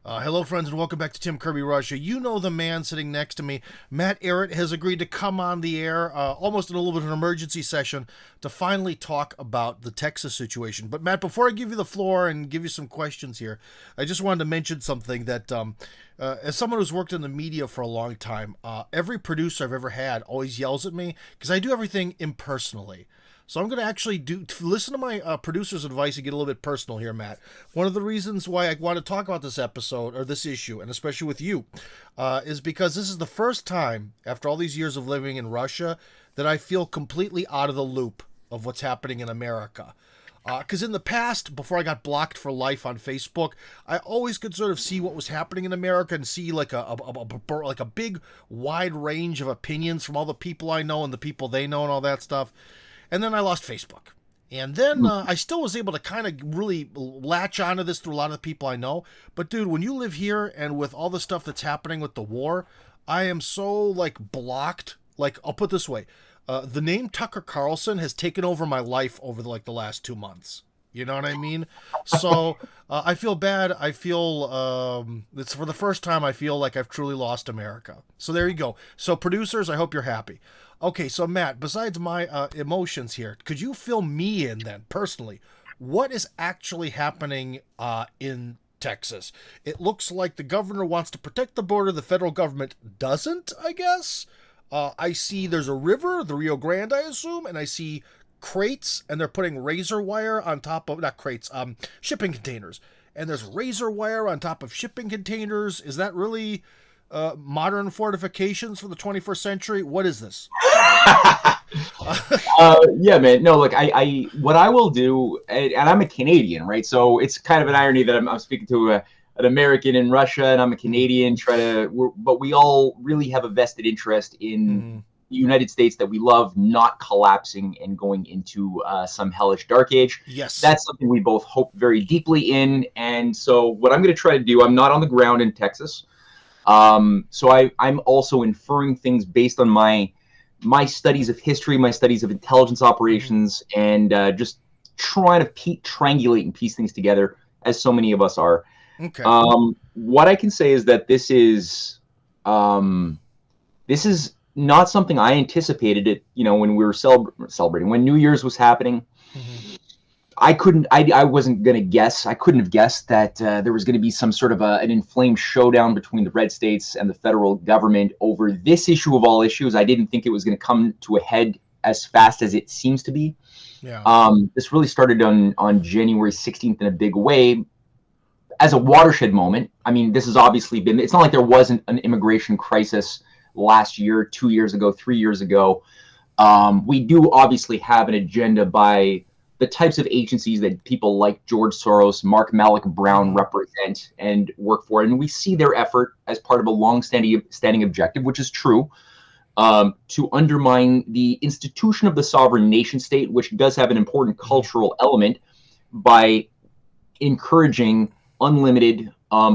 Hello, friends, and welcome back to Tim Kirby Russia. You know the man sitting next to me, Matt Ehret, has agreed to come on the air, almost in a little bit of an emergency session, to finally talk about the Texas situation. But Matt, before I give you the floor and give you some questions here, I just wanted to mention something that, as someone who's worked in the media for a long time, every producer I've ever had always yells at me because I do everything impersonally. So I'm going to actually listen to my producer's advice and get a little bit personal here, Matt. One of the reasons why I want to talk about this episode or this issue, and especially with you, is because this is the first time after all these years of living in Russia that I feel completely out of the loop of what's happening in America. Because in the past, before I got blocked for life on Facebook, I always could sort of see what was happening in America and see like a big, wide range of opinions from all the people I know and the people they know and all that stuff. And then I lost Facebook. And then I still was able to kind of really latch onto this through a lot of the people I know. But, dude, when you live here and with all the stuff that's happening with the war, I am so, like, blocked. Like, I'll put it this way. The name Tucker Carlson has taken over my life over, the last 2 months. You know what I mean? So I feel bad. I feel it's for the first time I feel like I've truly lost America. So there you go. So, producers, I hope you're happy. Okay, so Matt, besides my emotions here, could you fill me in then, personally? What is actually happening in Texas? It looks like the governor wants to protect the border. The federal government doesn't, I guess. I see there's a river, the Rio Grande, I assume, and I see crates, and they're putting razor wire on top of, not crates, shipping containers. And there's razor wire on top of shipping containers. Is that really modern fortifications for the 21st century? What is this? Yeah, man. No, look, I what I will do, and I'm a Canadian, right? So it's kind of an irony that I'm speaking to an American in Russia, and I'm a Canadian. But we all really have a vested interest in the United States that we love not collapsing and going into some hellish dark age. Yes, that's something we both hope very deeply in. And so, what I'm going to try to do, I'm not on the ground in Texas. So I'm also inferring things based on my studies of history, my studies of intelligence operations, and just trying to triangulate and piece things together, as so many of us are. Okay. What I can say is that this is not something I anticipated it. When we were celebrating, when New Year's was happening. I wasn't going to guess. I couldn't have guessed that there was going to be some sort of an inflamed showdown between the red states and the federal government over this issue of all issues. I didn't think it was going to come to a head as fast as it seems to be. Yeah. This really started on January 16th in a big way as a watershed moment. I mean, this has obviously been, it's not like there wasn't an immigration crisis last year, 2 years ago, 3 years ago. We do obviously have an agenda by the types of agencies that people like George Soros, Mark Malloch Brown represent and work for. And we see their effort as part of a long-standing objective, which is true, to undermine the institution of the sovereign nation state, which does have an important cultural element, by encouraging unlimited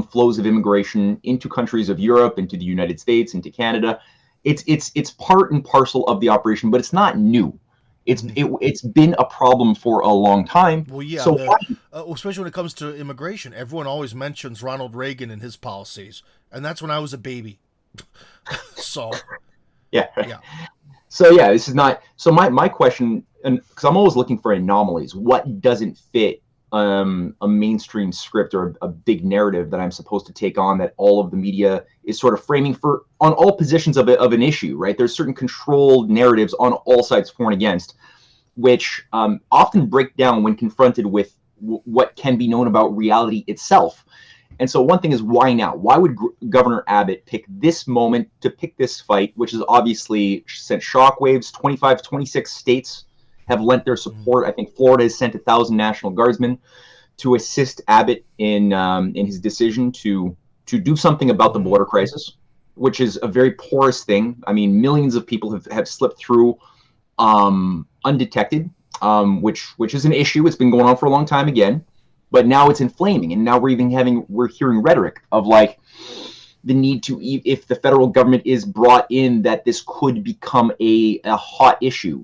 flows of immigration into countries of Europe, into the United States, into Canada. It's part and parcel of the operation, but it's not new. It's been a problem for a long time. Well, yeah. So especially when it comes to immigration, everyone always mentions Ronald Reagan and his policies, and that's when I was a baby. So, yeah. So yeah, this is not. So my question, and because I'm always looking for anomalies, what doesn't fit a mainstream script or a big narrative that I'm supposed to take on, that all of the media is sort of framing on all positions of an issue, right? There's certain controlled narratives on all sides, for and against, which often break down when confronted with what can be known about reality itself. And so one thing is, why now? Why would Governor Abbott pick this moment to pick this fight, which has obviously sent shockwaves? 25, 26 states have lent their support. I think Florida has sent 1,000 National Guardsmen to assist Abbott in his decision to do something about the border crisis, which is a very porous thing. I mean, millions of people have slipped through undetected, which is an issue. It's been going on for a long time again, but now it's inflaming, and now we're hearing rhetoric of like the need to, if the federal government is brought in, that this could become a hot issue.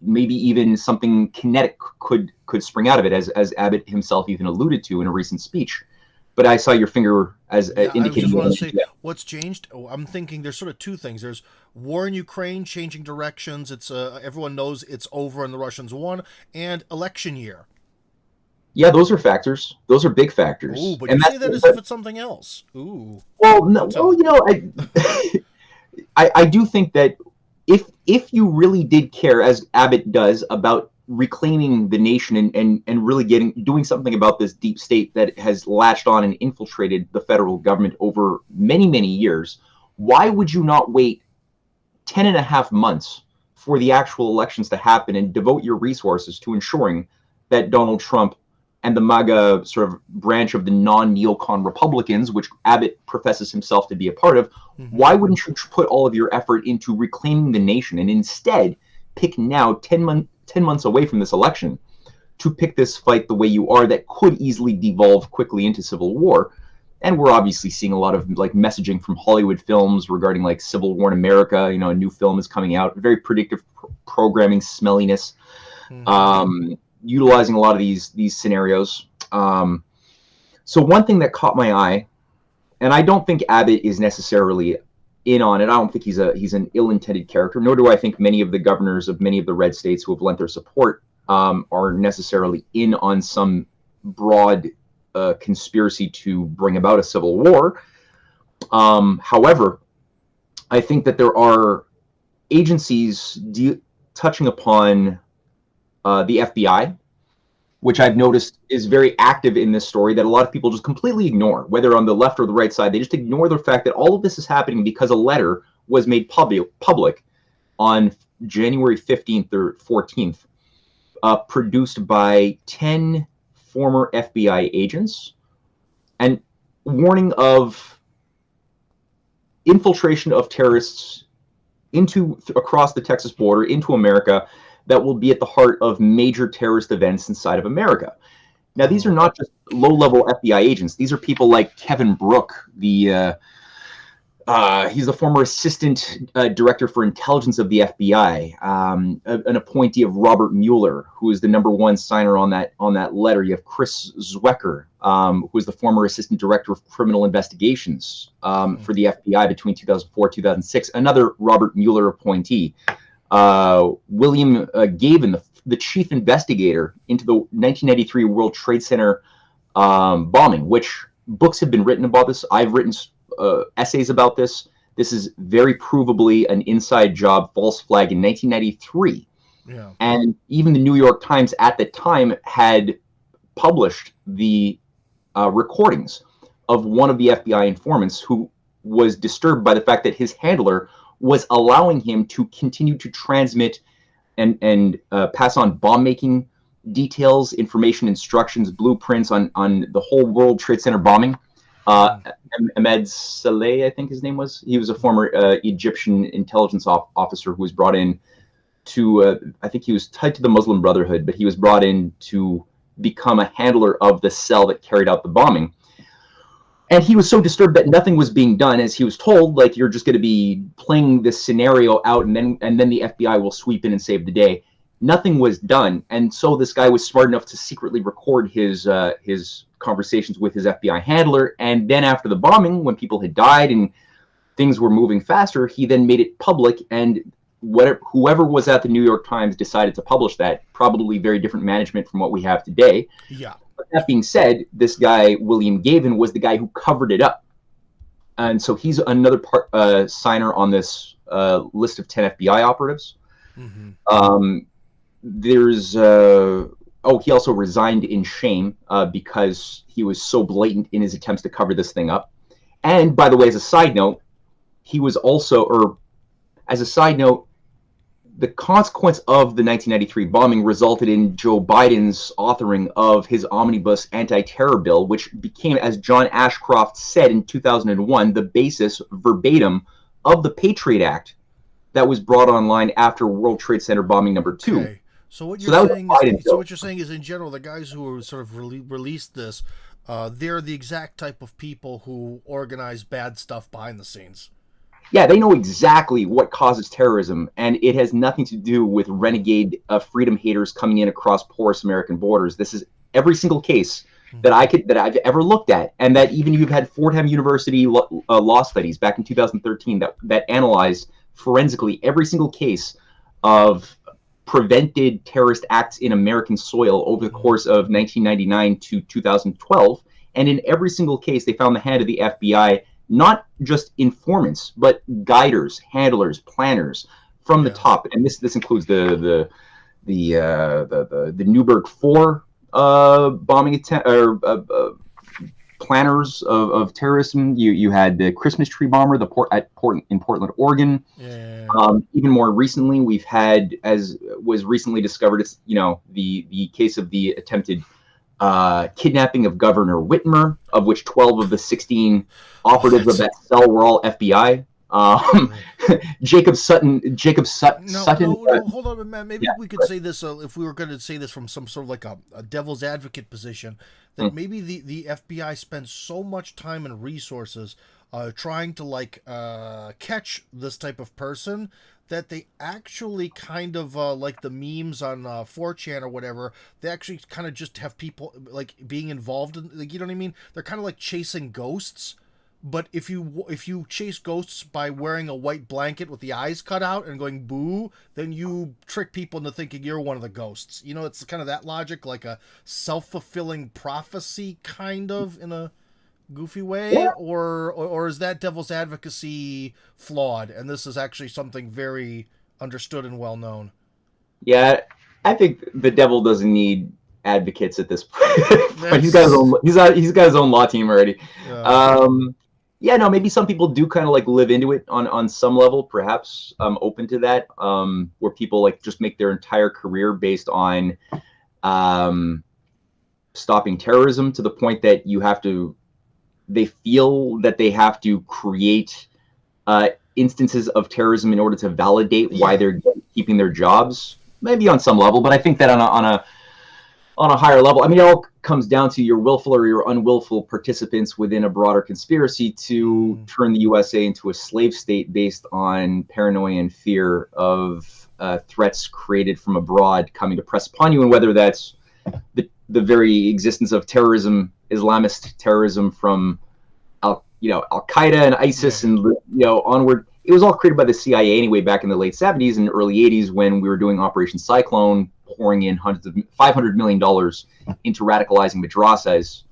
Maybe even something kinetic could spring out of it, as Abbott himself even alluded to in a recent speech. but I saw your finger as Yeah, I indicating. just want to say what's changed. Oh, I'm thinking there's sort of two things. There's war in Ukraine changing directions. It's everyone knows it's over and the Russians won, and election year. Yeah, those are factors. Those are big factors. Ooh, but And you say that as if it's something else. Ooh. well, no, well, you know, I do think that if you really did care, as Abbott does, about reclaiming the nation and really doing something about this deep state that has latched on and infiltrated the federal government over many years, why would you not wait 10 and a half months for the actual elections to happen and devote your resources to ensuring that Donald Trump and the MAGA sort of branch of the non-neocon Republicans, which Abbott professes himself to be a part of, why wouldn't you put all of your effort into reclaiming the nation and instead pick now 10 months away from this election to pick this fight the way you are that could easily devolve quickly into civil war? And we're obviously seeing a lot of like messaging from Hollywood films regarding like Civil War in America. You know, a new film is coming out, very predictive programming, smelliness. Utilizing a lot of these scenarios. So one thing that caught my eye, and I don't think Abbott is necessarily in on it. I don't think he's an ill-intended character, nor do I think many of the governors of many of the red states who have lent their support are necessarily in on some broad conspiracy to bring about a civil war. However, I think that there are agencies touching upon the FBI, which I've noticed is very active in this story that a lot of people just completely ignore, whether on the left or the right side. They just ignore the fact that all of this is happening because a letter was made public on January 15th or 14th, produced by 10 former FBI agents, and warning of infiltration of terrorists across the Texas border into America that will be at the heart of major terrorist events inside of America. Now, these are not just low-level FBI agents. These are people like Kevin Brooke, he's the former assistant director for intelligence of the FBI, an appointee of Robert Mueller, who is the #1 signer on that letter. You have Chris Zwecker, who is the former assistant director of criminal investigations for the FBI between 2004 2006, another Robert Mueller appointee. William Gavin, the chief investigator into the 1993 World Trade Center bombing, which books have been written about this. I've written essays about this. This is very provably an inside job, false flag in 1993. Yeah. And even the New York Times at the time had published the recordings of one of the FBI informants who was disturbed by the fact that his handler was allowing him to continue to transmit and pass on bomb making details, information, instructions, blueprints on the whole World Trade Center bombing. Ahmed Saleh, I think his name was. He was a former Egyptian intelligence officer who was brought in to, I think he was tied to the Muslim Brotherhood, but he was brought in to become a handler of the cell that carried out the bombing. And he was so disturbed that nothing was being done, as he was told, like, you're just going to be playing this scenario out, and then the FBI will sweep in and save the day. Nothing was done, and so this guy was smart enough to secretly record his conversations with his FBI handler. And then after the bombing, when people had died and things were moving faster, he then made it public, and whoever was at the New York Times decided to publish that. Probably very different management from what we have today. Yeah. But that being said, this guy, William Gavin, was the guy who covered it up. And so he's another signer on this list of 10 FBI operatives. Mm-hmm. He also resigned in shame because he was so blatant in his attempts to cover this thing up. And by the way, as a side note, the consequence of the 1993 bombing resulted in Joe Biden's authoring of his omnibus anti-terror bill, which became, as John Ashcroft said in 2001, the basis verbatim of the Patriot Act that was brought online after World Trade Center bombing number 2. Okay. So what you're saying is, in general, the guys who are sort of released this, they're the exact type of people who organize bad stuff behind the scenes. Yeah, they know exactly what causes terrorism, and it has nothing to do with renegade freedom haters coming in across porous American borders. This is every single case that I've ever looked at, and that even you've had Fordham University law studies back in 2013 that analyzed forensically every single case of prevented terrorist acts in American soil over the course of 1999 to 2012, and in every single case they found the hand of the FBI, not just informants but guiders, handlers, planners from the top, and this includes the Newburgh 4 bombing attempt, or planners of terrorism. You had the Christmas tree bomber, in Portland, Oregon. Even more recently, we've had, as was recently discovered, it's the case of the attempted kidnapping of Governor Whitmer, of which 12 of the 16 operatives of that cell were all FBI. Jacob Sutton. No, hold on, man. Maybe we could say this if we were going to say this from some sort of like a devil's advocate position, that maybe the FBI spends so much time and resources trying to catch this type of person that they actually kind of like the memes on 4chan or whatever, they actually kind of just have people like being involved in, like, you know what I mean? They're kind of like chasing ghosts. But if you chase ghosts by wearing a white blanket with the eyes cut out and going boo, then you trick people into thinking you're one of the ghosts. You know, it's kind of that logic, like a self-fulfilling prophecy, kind of, in a goofy way. Yeah. Or is that devil's advocacy flawed, and this is actually something very understood and well known? Yeah, I think the devil doesn't need advocates at this point. He's got his own law team already. Yeah, no, maybe some people do kind of like live into it on some level. Perhaps I'm open to that, where people like just make their entire career based on stopping terrorism, to the point that they feel that they have to create instances of terrorism in order to validate why they're keeping their jobs. Maybe on some level, but I think that on a higher level, I mean, it all comes down to your willful or your unwillful participants within a broader conspiracy to turn the USA into a slave state based on paranoia and fear of threats created from abroad coming to press upon you, and whether that's the very existence of terrorism, Islamist terrorism from Al Qaeda and ISIS and onward. It was all created by the CIA anyway back in the late 70s and early 80s, when we were doing Operation Cyclone, pouring in $500 million into radicalizing madrasas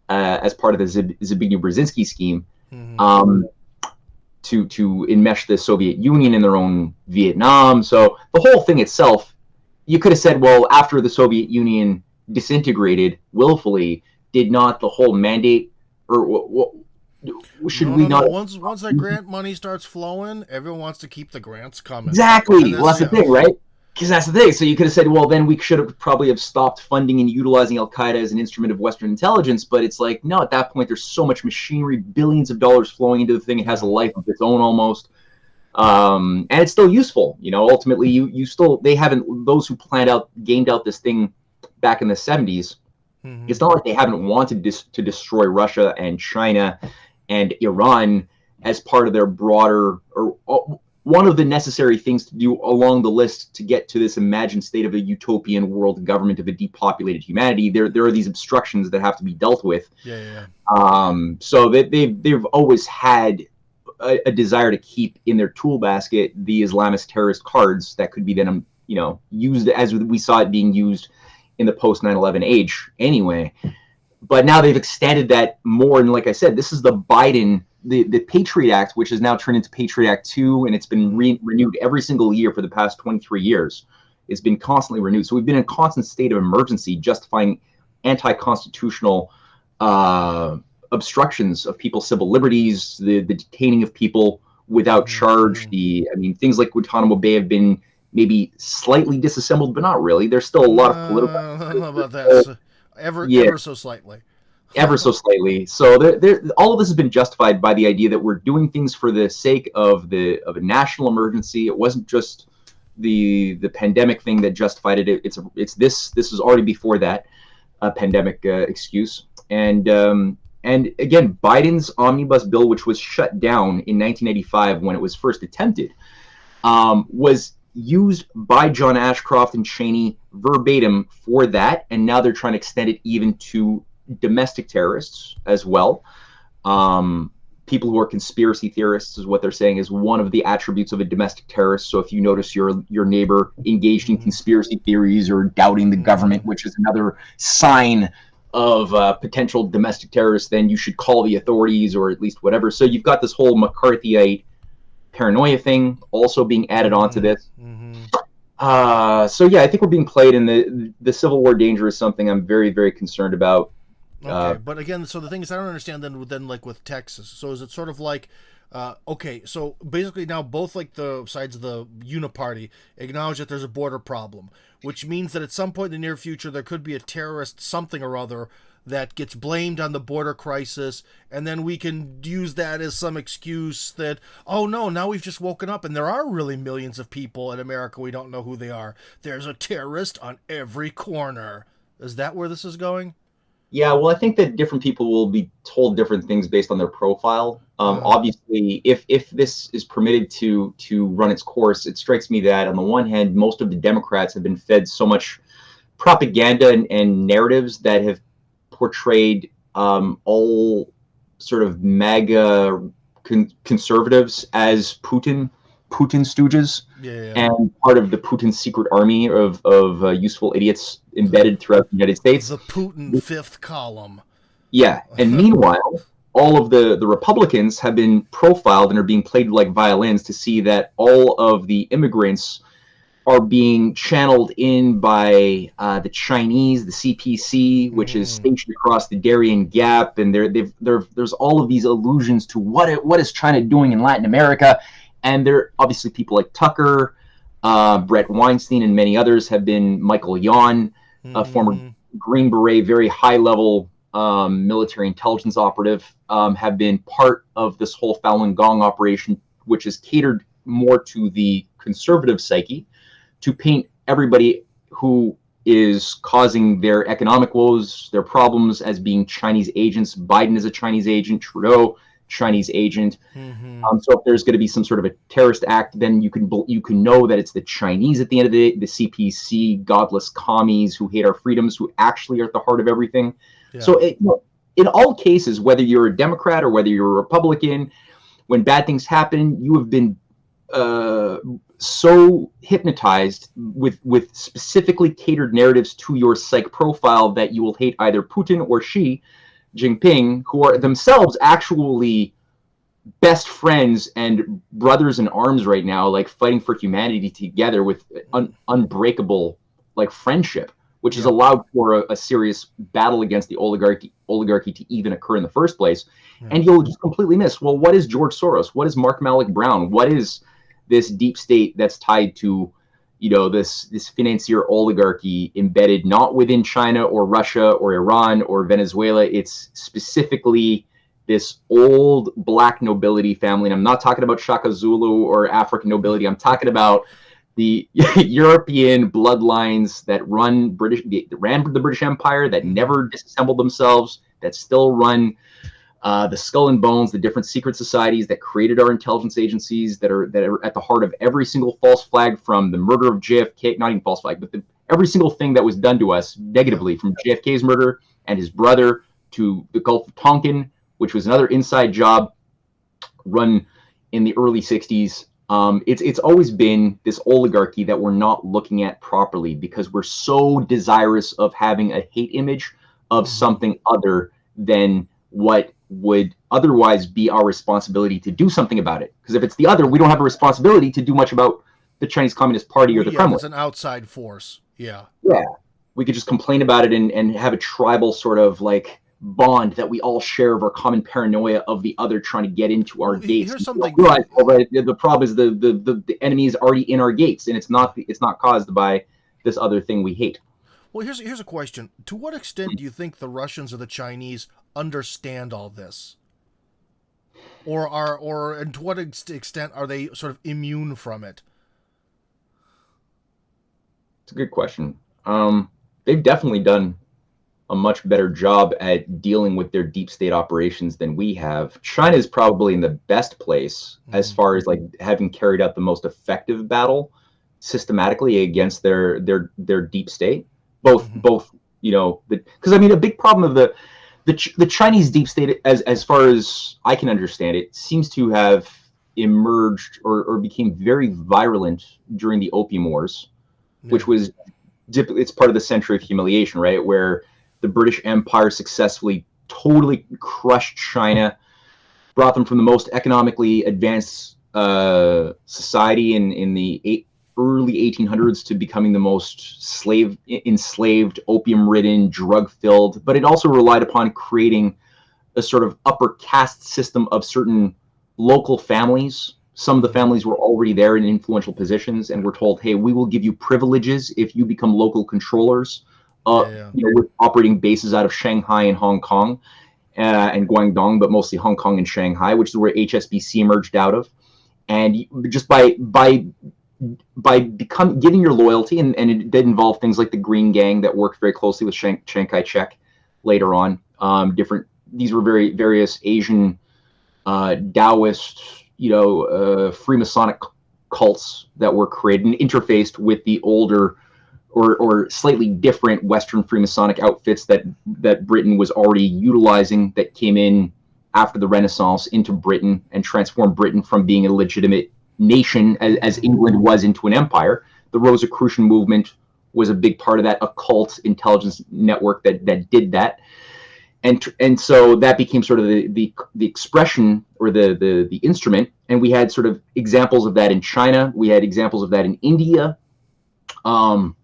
as part of the Zbigniew Brzezinski scheme, to enmesh the Soviet Union in their own Vietnam. So the whole thing itself, you could have said, well, after the Soviet Union disintegrated willfully, did not the whole mandate, or should we not? Once that grant money starts flowing, everyone wants to keep the grants coming. Exactly. Well, that's the thing, right? Because that's the thing. So you could have said, well, then we should have probably stopped funding and utilizing Al-Qaeda as an instrument of Western intelligence. But it's like, no, at that point, there's so much machinery, billions of dollars flowing into the thing. It has a life of its own almost. And it's still useful. Ultimately, those who gamed out this thing back in the 70s, it's not like they haven't wanted to destroy Russia and China and Iran as part of their broader, or one of the necessary things to do along the list to get to this imagined state of a utopian world government of a depopulated humanity. There are these obstructions that have to be dealt with. So they've always had a desire to keep in their tool basket the Islamist terrorist cards that could be then used as we saw it being used in the post 9/11 age anyway. But now they've extended that more, and like I said, this is the Biden, the Patriot Act, which has now turned into Patriot Act 2, and it's been renewed every single year for the past 23 years. It's been constantly renewed. So we've been in a constant state of emergency, justifying anti-constitutional obstructions of people's civil liberties, the detaining of people without charge. Things like Guantanamo Bay have been maybe slightly disassembled, but not really. There's still a lot of political. I don't know about that. Ever so slightly. Ever so slightly. So all of this has been justified by the idea that we're doing things for the sake of a national emergency. It wasn't just the pandemic thing that justified it. It's this is already before that pandemic excuse. And again, Biden's omnibus bill, which was shut down in 1985 when it was first attempted, was used by John Ashcroft and Cheney verbatim for that, and now they're trying to extend it even to domestic terrorists as well. People who are conspiracy theorists is what they're saying is one of the attributes of a domestic terrorist. So if you notice your neighbor engaged in conspiracy theories or doubting the government, which is another sign of potential domestic terrorists, then you should call the authorities or at least whatever. So you've got this whole McCarthyite paranoia thing also being added onto this. So yeah, I think we're being played, and the Civil War danger is something I'm very, very concerned about. Okay, but again, so the thing is, I don't understand then like with Texas. So is it sort of like, okay, so basically now both like the sides of the uniparty acknowledge that there's a border problem, which means that at some point in the near future there could be a terrorist something or other that gets blamed on the border crisis, and then we can use that as some excuse that, oh no, now we've just woken up and there are really millions of people in America, we don't know who they are. There's a terrorist on every corner. Is that where this is going? Yeah, well, I think that different people will be told different things based on their profile. Obviously, if this is permitted to run its course, it strikes me that on the one hand, most of the Democrats have been fed so much propaganda and narratives that have portrayed all sort of MAGA conservatives as Putin stooges, and part of the Putin secret army of useful idiots embedded throughout the United States. The Putin fifth column. Yeah, and meanwhile, all of the Republicans have been profiled and are being played like violins to see that all of the immigrants are being channeled in by the Chinese, the CPC, which is stationed across the Darien Gap, and there's all of these allusions to what is China doing in Latin America. And there are obviously people like Tucker, Brett Weinstein, and many others have been, Michael Yon, a former Green Beret, very high-level military intelligence operative, have been part of this whole Falun Gong operation, which is catered more to the conservative psyche, to paint everybody who is causing their economic woes, their problems, as being Chinese agents. Biden is a Chinese agent, Trudeau, Chinese agent. So if there's going to be some sort of a terrorist act, then you can know that it's the Chinese at the end of the day, the CPC, godless commies who hate our freedoms, who actually are at the heart of everything. Yeah. So in all cases, whether you're a Democrat or whether you're a Republican, when bad things happen, you have been so hypnotized with specifically catered narratives to your psych profile that you will hate either Putin or Xi Jinping, who are themselves actually best friends and brothers in arms right now, like fighting for humanity together with unbreakable like friendship, which has allowed for a serious battle against the oligarchy to even occur in the first place. And you'll just completely miss, well, what is George Soros? What is Mark Malloch Brown? What is this deep state that's tied to, this financier oligarchy embedded not within China or Russia or Iran or Venezuela? It's specifically this old black nobility family. And I'm not talking about Shaka Zulu or African nobility. I'm talking about the European bloodlines that ran the British Empire, that never disassembled themselves, that still run the Skull and Bones, the different secret societies that created our intelligence agencies, that are at the heart of every single false flag, from the murder of JFK, not even false flag, but every single thing that was done to us negatively, from JFK's murder and his brother to the Gulf of Tonkin, which was another inside job run in the early 60s. It's always been this oligarchy that we're not looking at properly, because we're so desirous of having a hate image of something other than what would otherwise be our responsibility to do something about it. Because if it's the other, we don't have a responsibility to do much about the Chinese Communist Party or the Kremlin. It's an outside force. Yeah. We could just complain about it and have a tribal sort of like bond that we all share of our common paranoia of the other trying to get into our gates. Here's something. The problem is the enemy is already in our gates, and it's not caused by this other thing we hate. Well, here's a question. To what extent do you think the Russians or the Chinese understand all this? And to what extent are they sort of immune from it? It's a good question. They've definitely done a much better job at dealing with their deep state operations than we have. China is probably in the best place as far as like having carried out the most effective battle systematically against their deep state. Both, because I mean, a big problem of the Chinese deep state, as far as I can understand it, seems to have emerged or became very virulent during the Opium Wars, which was it's part of the Century of Humiliation, right? Where the British Empire successfully totally crushed China, brought them from the most economically advanced society in the early 1800s to becoming the most enslaved, opium-ridden, drug-filled. But it also relied upon creating a sort of upper caste system of certain local families. Some of the families were already there in influential positions and were told, hey, we will give you privileges if you become local controllers, with operating bases out of Shanghai and Hong Kong and Guangdong, but mostly Hong Kong and Shanghai, which is where HSBC emerged out of. And just by giving your loyalty, and it did involve things like the Green Gang that worked very closely with Chiang Kai-shek later on. These were various Asian Taoist, Freemasonic cults that were created and interfaced with the older or slightly different Western Freemasonic outfits that Britain was already utilizing, that came in after the Renaissance into Britain and transformed Britain from being a legitimate nation as England was into an empire. The Rosicrucian movement was a big part of that occult intelligence network that did that. And so that became sort of the expression or the instrument. And we had sort of examples of that in China. We had examples of that in India,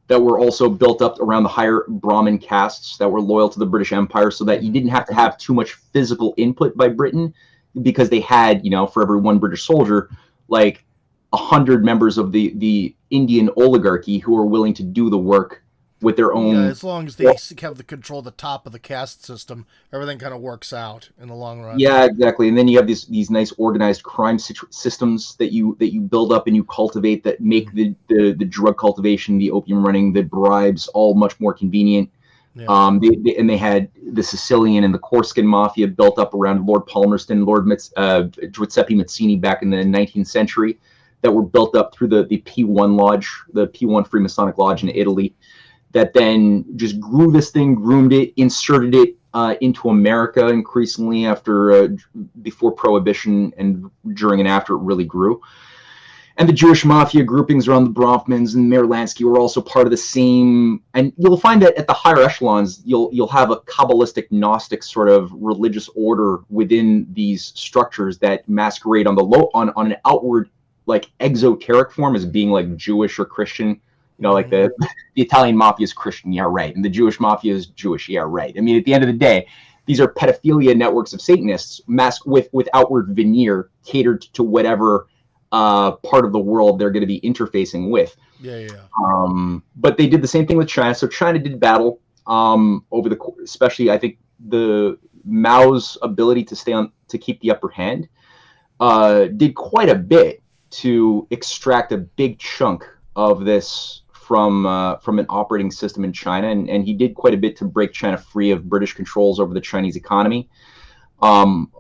that were also built up around the higher Brahmin castes that were loyal to the British Empire, so that you didn't have to have too much physical input by Britain, because they had, for every one British soldier, like 100 members of the Indian oligarchy who were willing to do the work with their own. Yeah, as long as they have the control of the top of the caste system, everything kind of works out in the long run. Yeah, exactly. And then you have these nice organized crime systems that you build up and you cultivate, that make the drug cultivation, the opium running, the bribes all much more convenient. Yeah. They had the Sicilian and the Corsican mafia built up around Lord Palmerston, Giuseppe Mazzini back in the 19th century, that were built up through the P1 Lodge, the P1 Freemasonic Lodge in Italy, that then just grew this thing, groomed it, inserted it into America increasingly before Prohibition, and during and after it really grew. And the Jewish mafia groupings around the Bronfmans and Meir Lansky were also part of the same. And you'll find that at the higher echelons, you'll have a Kabbalistic Gnostic sort of religious order within these structures that masquerade on an outward, like, exoteric form as being like Jewish or Christian. Like the Italian mafia is Christian, yeah, right. And the Jewish mafia is Jewish, yeah, right. I mean, at the end of the day, these are pedophilia networks of Satanists masked with outward veneer, catered to whatever part of the world they're going to be interfacing with. Yeah. But they did the same thing with China. So China did battle over the, especially I think the Mao's ability to keep the upper hand, did quite a bit to extract a big chunk of this from an operating system in China, and he did quite a bit to break China free of British controls over the Chinese economy. A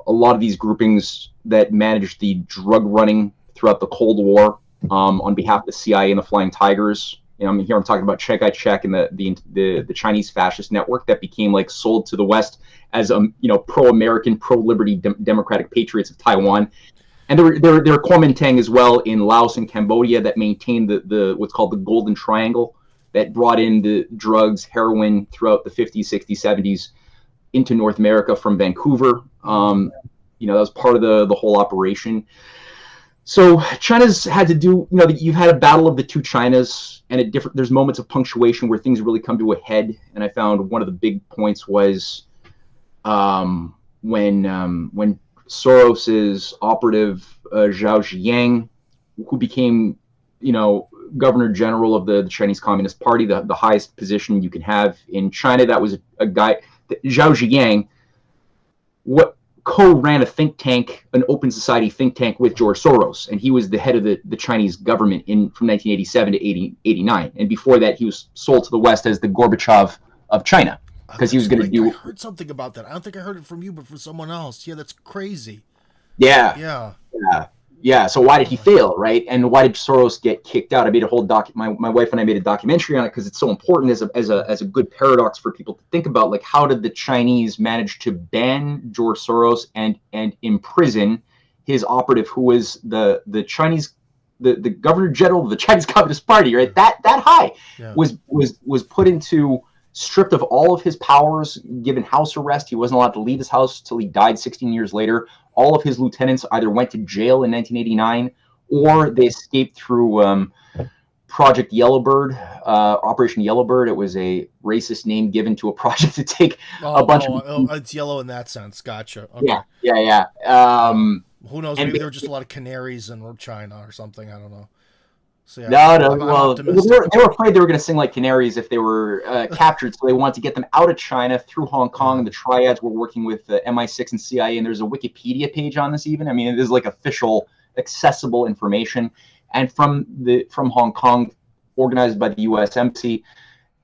lot of these groupings that managed the drug running throughout the Cold War, on behalf of the CIA and the Flying Tigers. I'm talking about Chiang Kai-shek and the Chinese fascist network that became like sold to the West as pro-American, pro-liberty democratic patriots of Taiwan. And there were Kuomintang as well in Laos and Cambodia that maintained the what's called the Golden Triangle, that brought in the drugs, heroin throughout the 50s, 60s, 70s into North America from Vancouver. That was part of the whole operation. So China's had to do, you've had a battle of the two Chinas, and there's moments of punctuation where things really come to a head. And I found one of the big points was when Soros's operative Zhao Ziyang, who became, governor general of the Chinese Communist Party, the highest position you can have in China. That was a guy, Zhao Ziyang, co-ran a think tank, an open society think tank with George Soros, and he was the head of the Chinese government from 1987 to 89. And before that, he was sold to the West as the Gorbachev of China, because he was going to do. I heard something about that. I don't think I heard it from you, but from someone else. Yeah, that's crazy. Yeah. Yeah. So why did he fail, right? And why did Soros get kicked out? I made a whole my wife and I made a documentary on it because it's so important as a good paradox for people to think about. Like, how did the Chinese manage to ban George Soros and imprison his operative, who was the Chinese the governor general of the Chinese Communist Party, right? That high was put into, stripped of all of his powers, given house arrest. He wasn't allowed to leave his house till he died 16 years later. All of his lieutenants either went to jail in 1989 or they escaped through Project Yellowbird, Operation Yellowbird. It was a racist name given to a project to take a bunch of... it's yellow in that sense. Gotcha. Okay. Yeah. Who knows? Maybe there were just a lot of canaries in China or something. I don't know. So, yeah, no. Well, they were afraid they were going to sing like canaries if they were captured, so they wanted to get them out of China through Hong Kong. And the triads were working with MI6 and CIA, and there's a Wikipedia page on this even. I mean, it is like official, accessible information. And from Hong Kong, organized by the U.S. Embassy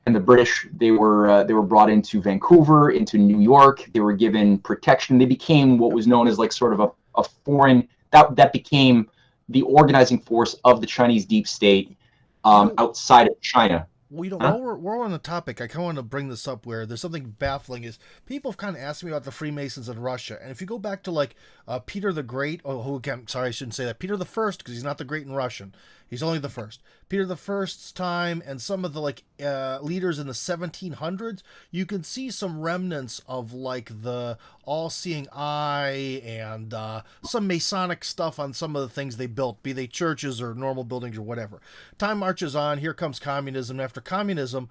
and the British, they were brought into Vancouver, into New York. They were given protection. They became what was known as like sort of a foreign, that became the organizing force of the Chinese deep state outside of China. Well, while we're on the topic, I kind of want to bring this up where there's something baffling is people have kind of asked me about the Freemasons in Russia. And if you go back to like Peter the Great, sorry, I shouldn't say that. Peter the First, because he's not the great in Russian. He's only the first. Peter the First's time and some of the like leaders in the 1700s, you can see some remnants of like the all-seeing eye and some Masonic stuff on some of the things they built, be they churches or normal buildings or whatever. Time marches on. Here comes communism. After communism,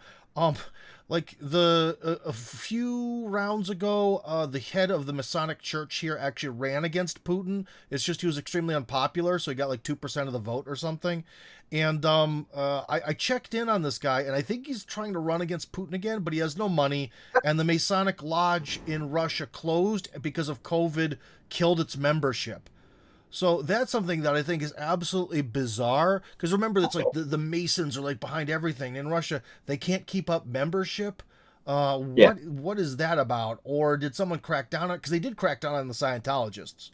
like a few rounds ago, the head of the Masonic Church here actually ran against Putin. It's just he was extremely unpopular, so he got like 2% of the vote or something. And I checked in on this guy, and I think he's trying to run against Putin again, but he has no money. And the Masonic Lodge in Russia closed because of COVID, killed its membership. So that's something that I think is absolutely bizarre. Because remember, it's like the Masons are like behind everything. In Russia, they can't keep up membership. What is that about? Or did someone crack down on it? Because they did crack down on the Scientologists.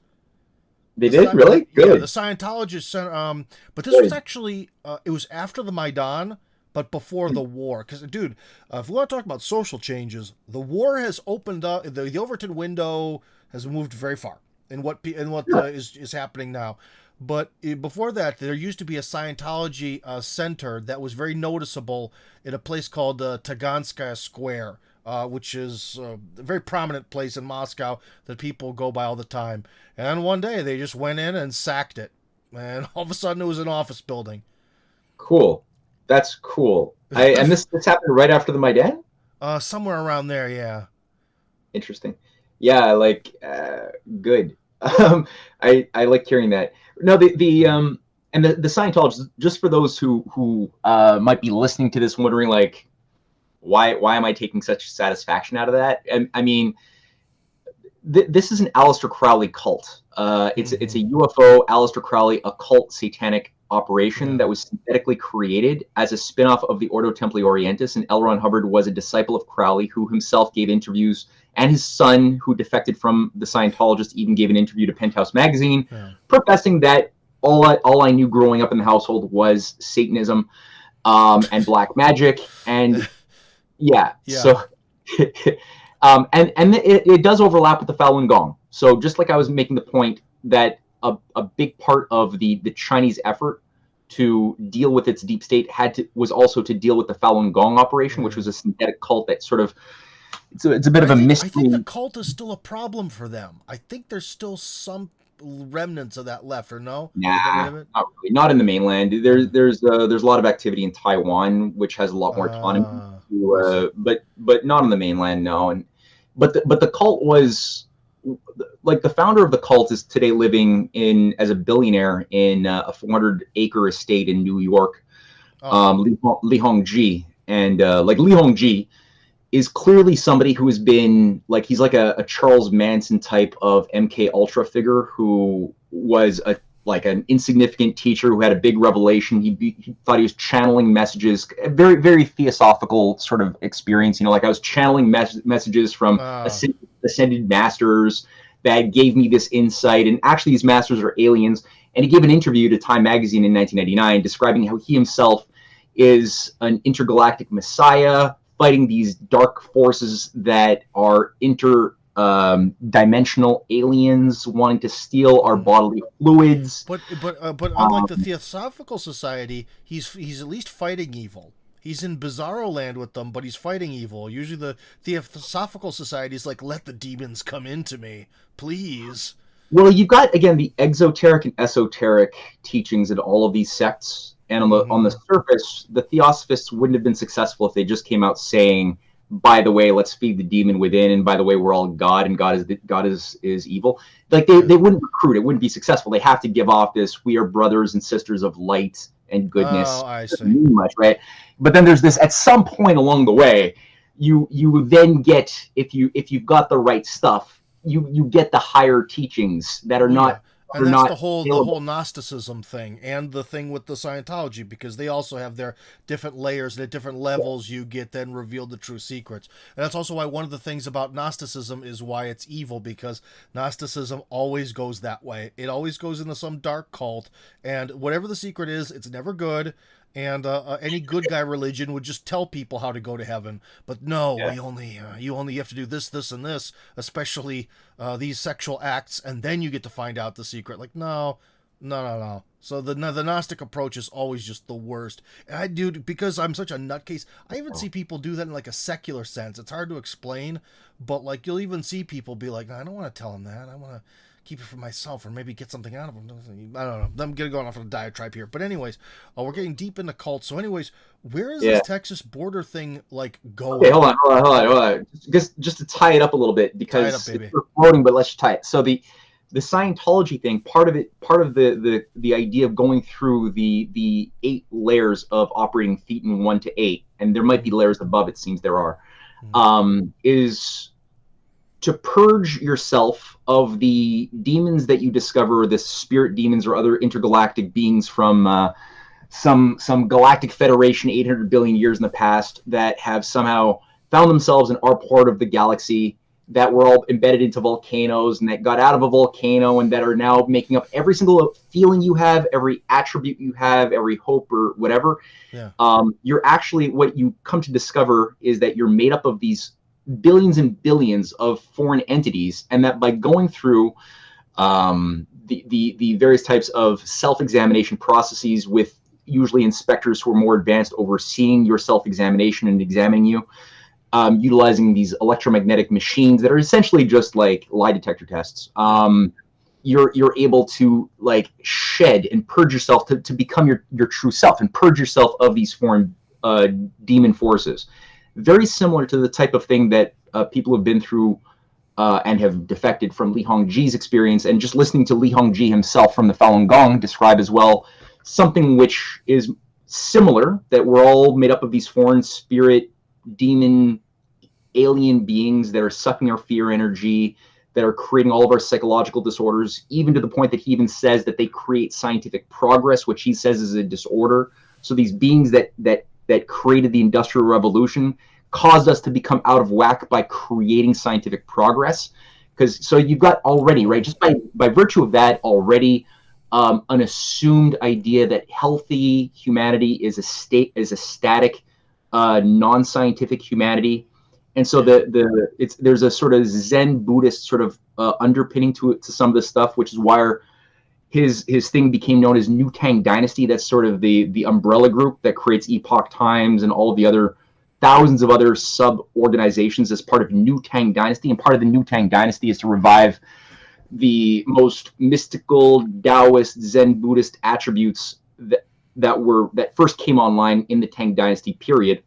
They did? Really? Good. Yeah, the Scientologists sent, but this was actually, it was after the Maidan, but before the war. Because, dude, if we want to talk about social changes, the war has opened up, the Overton window has moved very far in what is happening now. But before that, there used to be a Scientology center that was very noticeable in a place called Taganskaya Square, which is a very prominent place in Moscow that people go by all the time. And then one day they just went in and sacked it. And all of a sudden it was an office building. Cool. That's cool. And this happened right after the Maidan? Somewhere around there, yeah. Interesting. Yeah, like, good. I like hearing that. No, the Scientologists, just for those who might be listening to this wondering, like, why am I taking such satisfaction out of that? And I mean, this is an Aleister Crowley cult. It's a UFO Aleister Crowley occult satanic operation that was synthetically created as a spin-off of the Ordo Templi Orientis, and L. Ron Hubbard was a disciple of Crowley who himself gave interviews, and his son, who defected from the Scientologists, even gave an interview to Penthouse magazine, professing that all I knew growing up in the household was Satanism and black magic, and so and it does overlap with the Falun Gong. So just like I was making the point that a big part of the Chinese effort to deal with its deep state was also to deal with the Falun Gong operation, which was a synthetic cult that sort of it's a bit of a mystery. I think the cult is still a problem for them. I think there's still some remnants of that left, or no? Nah, not really. Not in the mainland. There's a lot of activity in Taiwan, which has a lot more autonomy. But not in the mainland, no. But the cult was, like, the founder of the cult is today living as a billionaire in a 400-acre estate in New York, Li Hongji, and like Li Hongji is clearly somebody who has been like, he's like a Charles Manson type of MK Ultra figure who was like an insignificant teacher who had a big revelation. He thought he was channeling messages, a very, very theosophical sort of experience. You know, like I was channeling messages from ascended masters that gave me this insight, and actually these masters are aliens. And he gave an interview to Time magazine in 1999 describing how he himself is an intergalactic messiah fighting these dark forces that are interdimensional aliens wanting to steal our bodily fluids. But unlike the Theosophical Society, he's at least fighting evil. He's in Bizarro Land with them, but he's fighting evil. Usually the Theosophical Society is like, let the demons come into me, please. Well, you've got, again, the exoteric and esoteric teachings in all of these sects. And on the surface, the Theosophists wouldn't have been successful if they just came out saying, by the way, let's feed the demon within, and by the way, we're all God, and God is evil. Like they wouldn't recruit; it wouldn't be successful. They have to give off this: we are brothers and sisters of light and goodness. Oh, I see. Doesn't mean much, right? But then there's this: at some point along the way, you then get, if you've got the right stuff, you get the higher teachings that are not. And that's the whole Gnosticism thing, and the thing with the Scientology, because they also have their different layers, and at different levels you get then revealed the true secrets. And that's also why one of the things about Gnosticism is why it's evil, because Gnosticism always goes that way. It always goes into some dark cult, and whatever the secret is, it's never good. And any good guy religion would just tell people how to go to heaven, but no, you only have to do this, this, and this, especially these sexual acts, and then you get to find out the secret. Like, no. So the Gnostic approach is always just the worst. And I do, because I'm such a nutcase, I even see people do that in like a secular sense. It's hard to explain, but like you'll even see people be like, no, I don't want to tell him that. I want to keep it for myself, or maybe get something out of them. I don't know. I'm going off on a diatribe here. But anyways, we're getting deep into cults. So anyways, where is this Texas border thing like going? Okay, hold on. Just to tie it up a little bit, because it's floating, but let's tie it. So the Scientology thing, part of the idea of going through the 8 layers of operating Thetan 1 to 8, and there might be layers above, it seems there are, is to purge yourself of the demons that you discover, the spirit demons or other intergalactic beings from some galactic federation 800 billion years in the past that have somehow found themselves in our part of the galaxy, that were all embedded into volcanoes and that got out of a volcano and that are now making up every single feeling you have, every attribute you have, every hope or whatever. You're actually, what you come to discover is that you're made up of these billions and billions of foreign entities, and that by going through the various types of self-examination processes with usually inspectors who are more advanced overseeing your self-examination and examining you, utilizing these electromagnetic machines that are essentially just like lie detector tests, you're able to like shed and purge yourself to become your true self, and purge yourself of these foreign demon forces. Very similar to the type of thing that people have been through and have defected from Li Hongji's experience, and just listening to Li Hongji himself from the Falun Gong describe as well something which is similar, that we're all made up of these foreign spirit, demon, alien beings that are sucking our fear energy, that are creating all of our psychological disorders, even to the point that he even says that they create scientific progress, which he says is a disorder. So these beings that created the Industrial Revolution caused us to become out of whack by creating scientific progress. So you've got already, right, just by virtue of that already, an assumed idea that healthy humanity is a static, non-scientific humanity. And so there's a sort of Zen Buddhist sort of underpinning to some of this stuff, which is why his thing became known as New Tang Dynasty. That's sort of the umbrella group that creates Epoch Times and all of the other thousands of other sub-organizations as part of New Tang Dynasty. And part of the New Tang Dynasty is to revive the most mystical Taoist Zen Buddhist attributes that first came online in the Tang Dynasty period.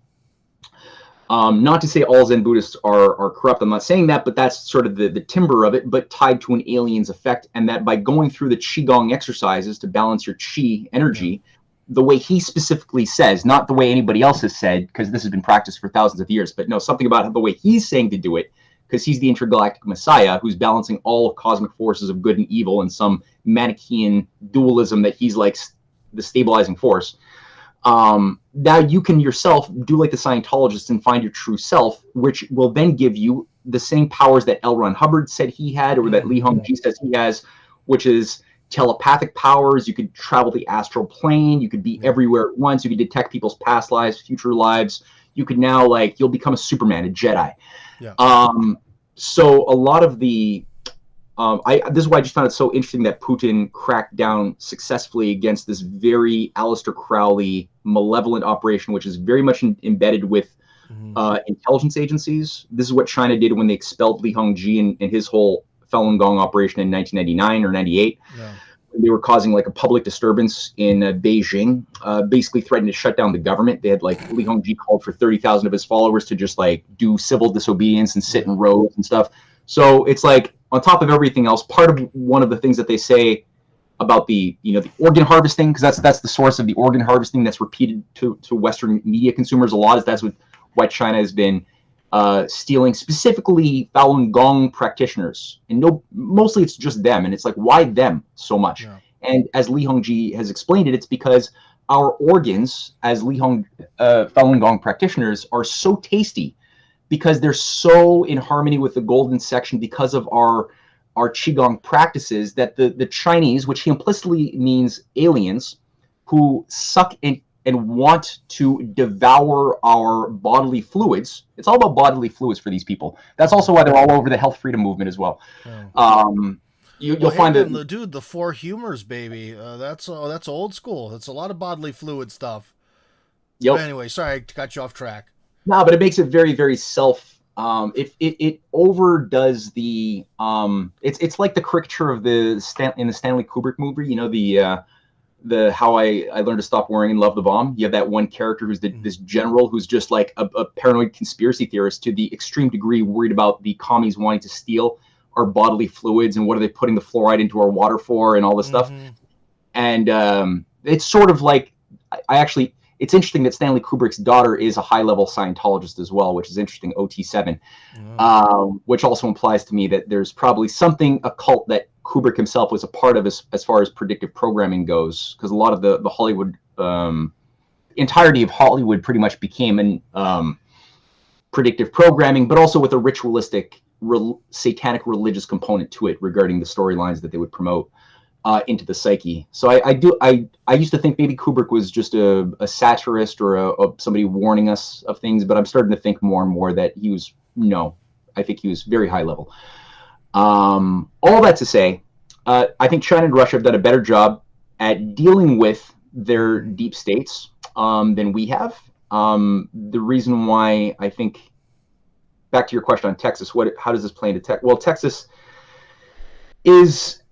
Not to say all Zen Buddhists are corrupt, I'm not saying that, but that's sort of the timber of it, but tied to an alien's effect, and that by going through the Qigong exercises to balance your Qi energy, the way he specifically says, not the way anybody else has said, because this has been practiced for thousands of years, but no, something about the way he's saying to do it, because he's the intergalactic messiah who's balancing all cosmic forces of good and evil in some Manichaean dualism that he's like the stabilizing force. Now you can yourself do like the Scientologists and find your true self, which will then give you the same powers that L. Ron Hubbard said he had, or that Li Hongji says he has, which is telepathic powers. You could travel the astral plane. You could be everywhere at once. You could detect people's past lives, future lives. You could now, like, you'll become a Superman, a Jedi. Yeah. So a lot of the, this is why I just found it so interesting that Putin cracked down successfully against this very Aleister Crowley malevolent operation, which is very much embedded with intelligence agencies. This is what China did when they expelled Li Hongji and his whole Falun Gong operation in 1999 or 98. Yeah. They were causing like a public disturbance in Beijing, basically threatening to shut down the government. They had like Li Hongji called for 30,000 of his followers to just like do civil disobedience and sit in rows and stuff. So it's like, on top of everything else, part of one of the things that they say about the, the organ harvesting, because that's the source of the organ harvesting that's repeated to Western media consumers a lot, is that's why China has been stealing specifically Falun Gong practitioners, and mostly it's just them, and it's like, why them so much? Yeah. And as Li Hongji has explained it, it's because our organs as Falun Gong practitioners are so tasty, because they're so in harmony with the golden section because of our Qigong practices, that the Chinese, which he implicitly means aliens, who suck and want to devour our bodily fluids. It's all about bodily fluids for these people. That's also why they're all over the health freedom movement as well. You'll find that, dude, the four humors, baby. That's old school. It's a lot of bodily fluid stuff. Yep. But anyway, sorry, I got you off track. No, but it makes it very, very it overdoes the it's like the caricature of in the Stanley Kubrick movie, the How I Learned to Stop Worrying and Love the Bomb. You have that one character who's this general who's just like a paranoid conspiracy theorist to the extreme degree, worried about the commies wanting to steal our bodily fluids and what are they putting the fluoride into our water for and all this stuff. And it's sort of like, it's interesting that Stanley Kubrick's daughter is a high-level Scientologist as well, which is interesting, OT7, which also implies to me that there's probably something occult that Kubrick himself was a part of as far as predictive programming goes, because a lot of the Hollywood, entirety of Hollywood pretty much became in predictive programming, but also with a ritualistic, satanic religious component to it regarding the storylines that they would promote into the psyche. So I used to think maybe Kubrick was just a satirist or somebody warning us of things, but I'm starting to think more and more that I think he was very high level. All that to say, I think China and Russia have done a better job at dealing with their deep states than we have. The reason why I think, back to your question on Texas, how does this play into Texas? Well, Texas is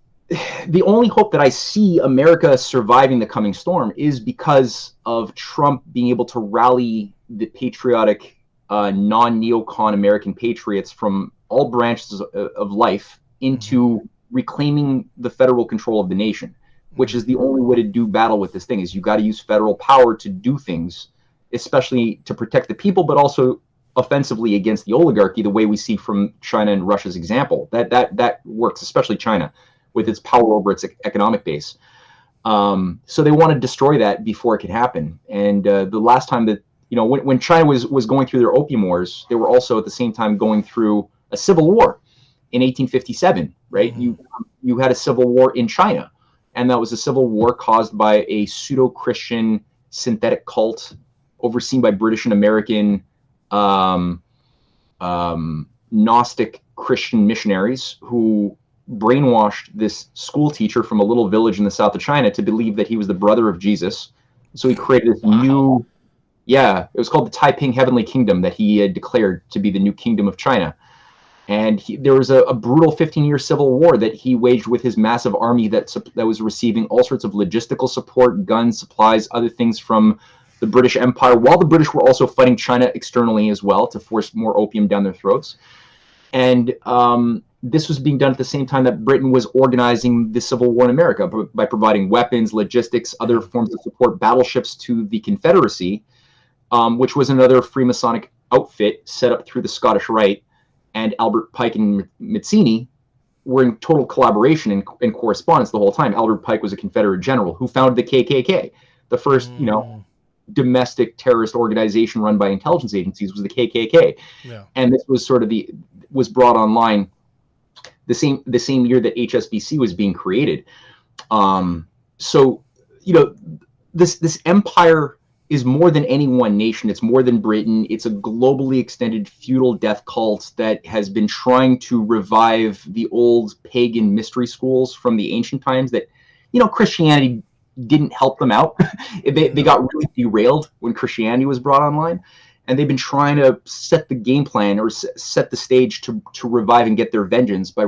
the only hope that I see America surviving the coming storm is because of Trump being able to rally the patriotic, non-neocon American patriots from all branches of life into reclaiming the federal control of the nation, which is the only way to do battle with this thing. Is you got to use federal power to do things, especially to protect the people, but also offensively against the oligarchy, the way we see from China and Russia's example. That works, especially China, with its power over its economic base. So they want to destroy that before it can happen. And the last time that, when China was going through their opium wars, they were also at the same time going through a civil war in 1857, right? You had a civil war in China, and that was a civil war caused by a pseudo-Christian synthetic cult overseen by British and American Gnostic Christian missionaries who brainwashed this school teacher from a little village in the south of China to believe that he was the brother of Jesus. So he created this new, it was called the Taiping Heavenly Kingdom that he had declared to be the new kingdom of China. And there was a brutal 15-year civil war that he waged with his massive army that was receiving all sorts of logistical support, guns, supplies, other things from the British Empire, while the British were also fighting China externally as well to force more opium down their throats. And this was being done at the same time that Britain was organizing the Civil War in America by providing weapons, logistics, other forms of support, battleships to the Confederacy, which was another Freemasonic outfit set up through the Scottish Rite. And Albert Pike and Mazzini were in total collaboration and correspondence the whole time. Albert Pike was a Confederate general who founded the KKK, the first, domestic terrorist organization run by intelligence agencies was the KKK. Yeah. And this was sort of was brought online the same year that HSBC was being created. So, this empire is more than any one nation. It's more than Britain. It's a globally extended feudal death cult that has been trying to revive the old pagan mystery schools from the ancient times that, Christianity didn't help them out. They got really derailed when Christianity was brought online. And they've been trying to set the game plan or set the stage to revive and get their vengeance by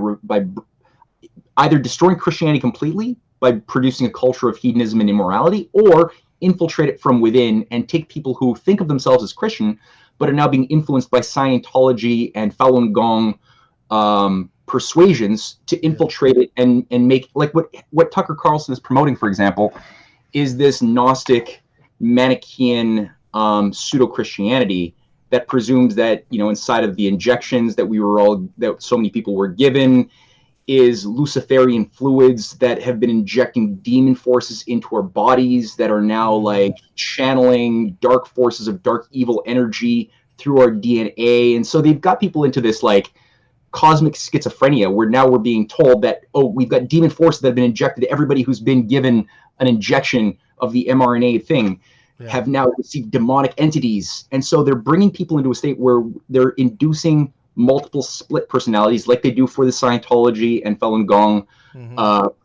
either destroying Christianity completely by producing a culture of hedonism and immorality, or infiltrate it from within and take people who think of themselves as Christian but are now being influenced by Scientology and Falun Gong persuasions to infiltrate it and make, like what Tucker Carlson is promoting, for example, is this Gnostic Manichaean pseudo-Christianity that presumes that, inside of the injections that so many people were given is Luciferian fluids that have been injecting demon forces into our bodies that are now like channeling dark forces of dark evil energy through our DNA. And so they've got people into this like cosmic schizophrenia where now we're being told that, we've got demon forces that have been injected. Everybody who's been given an injection of the mRNA thing have now received demonic entities. And so they're bringing people into a state where they're inducing multiple split personalities like they do for the Scientology and Falun Gong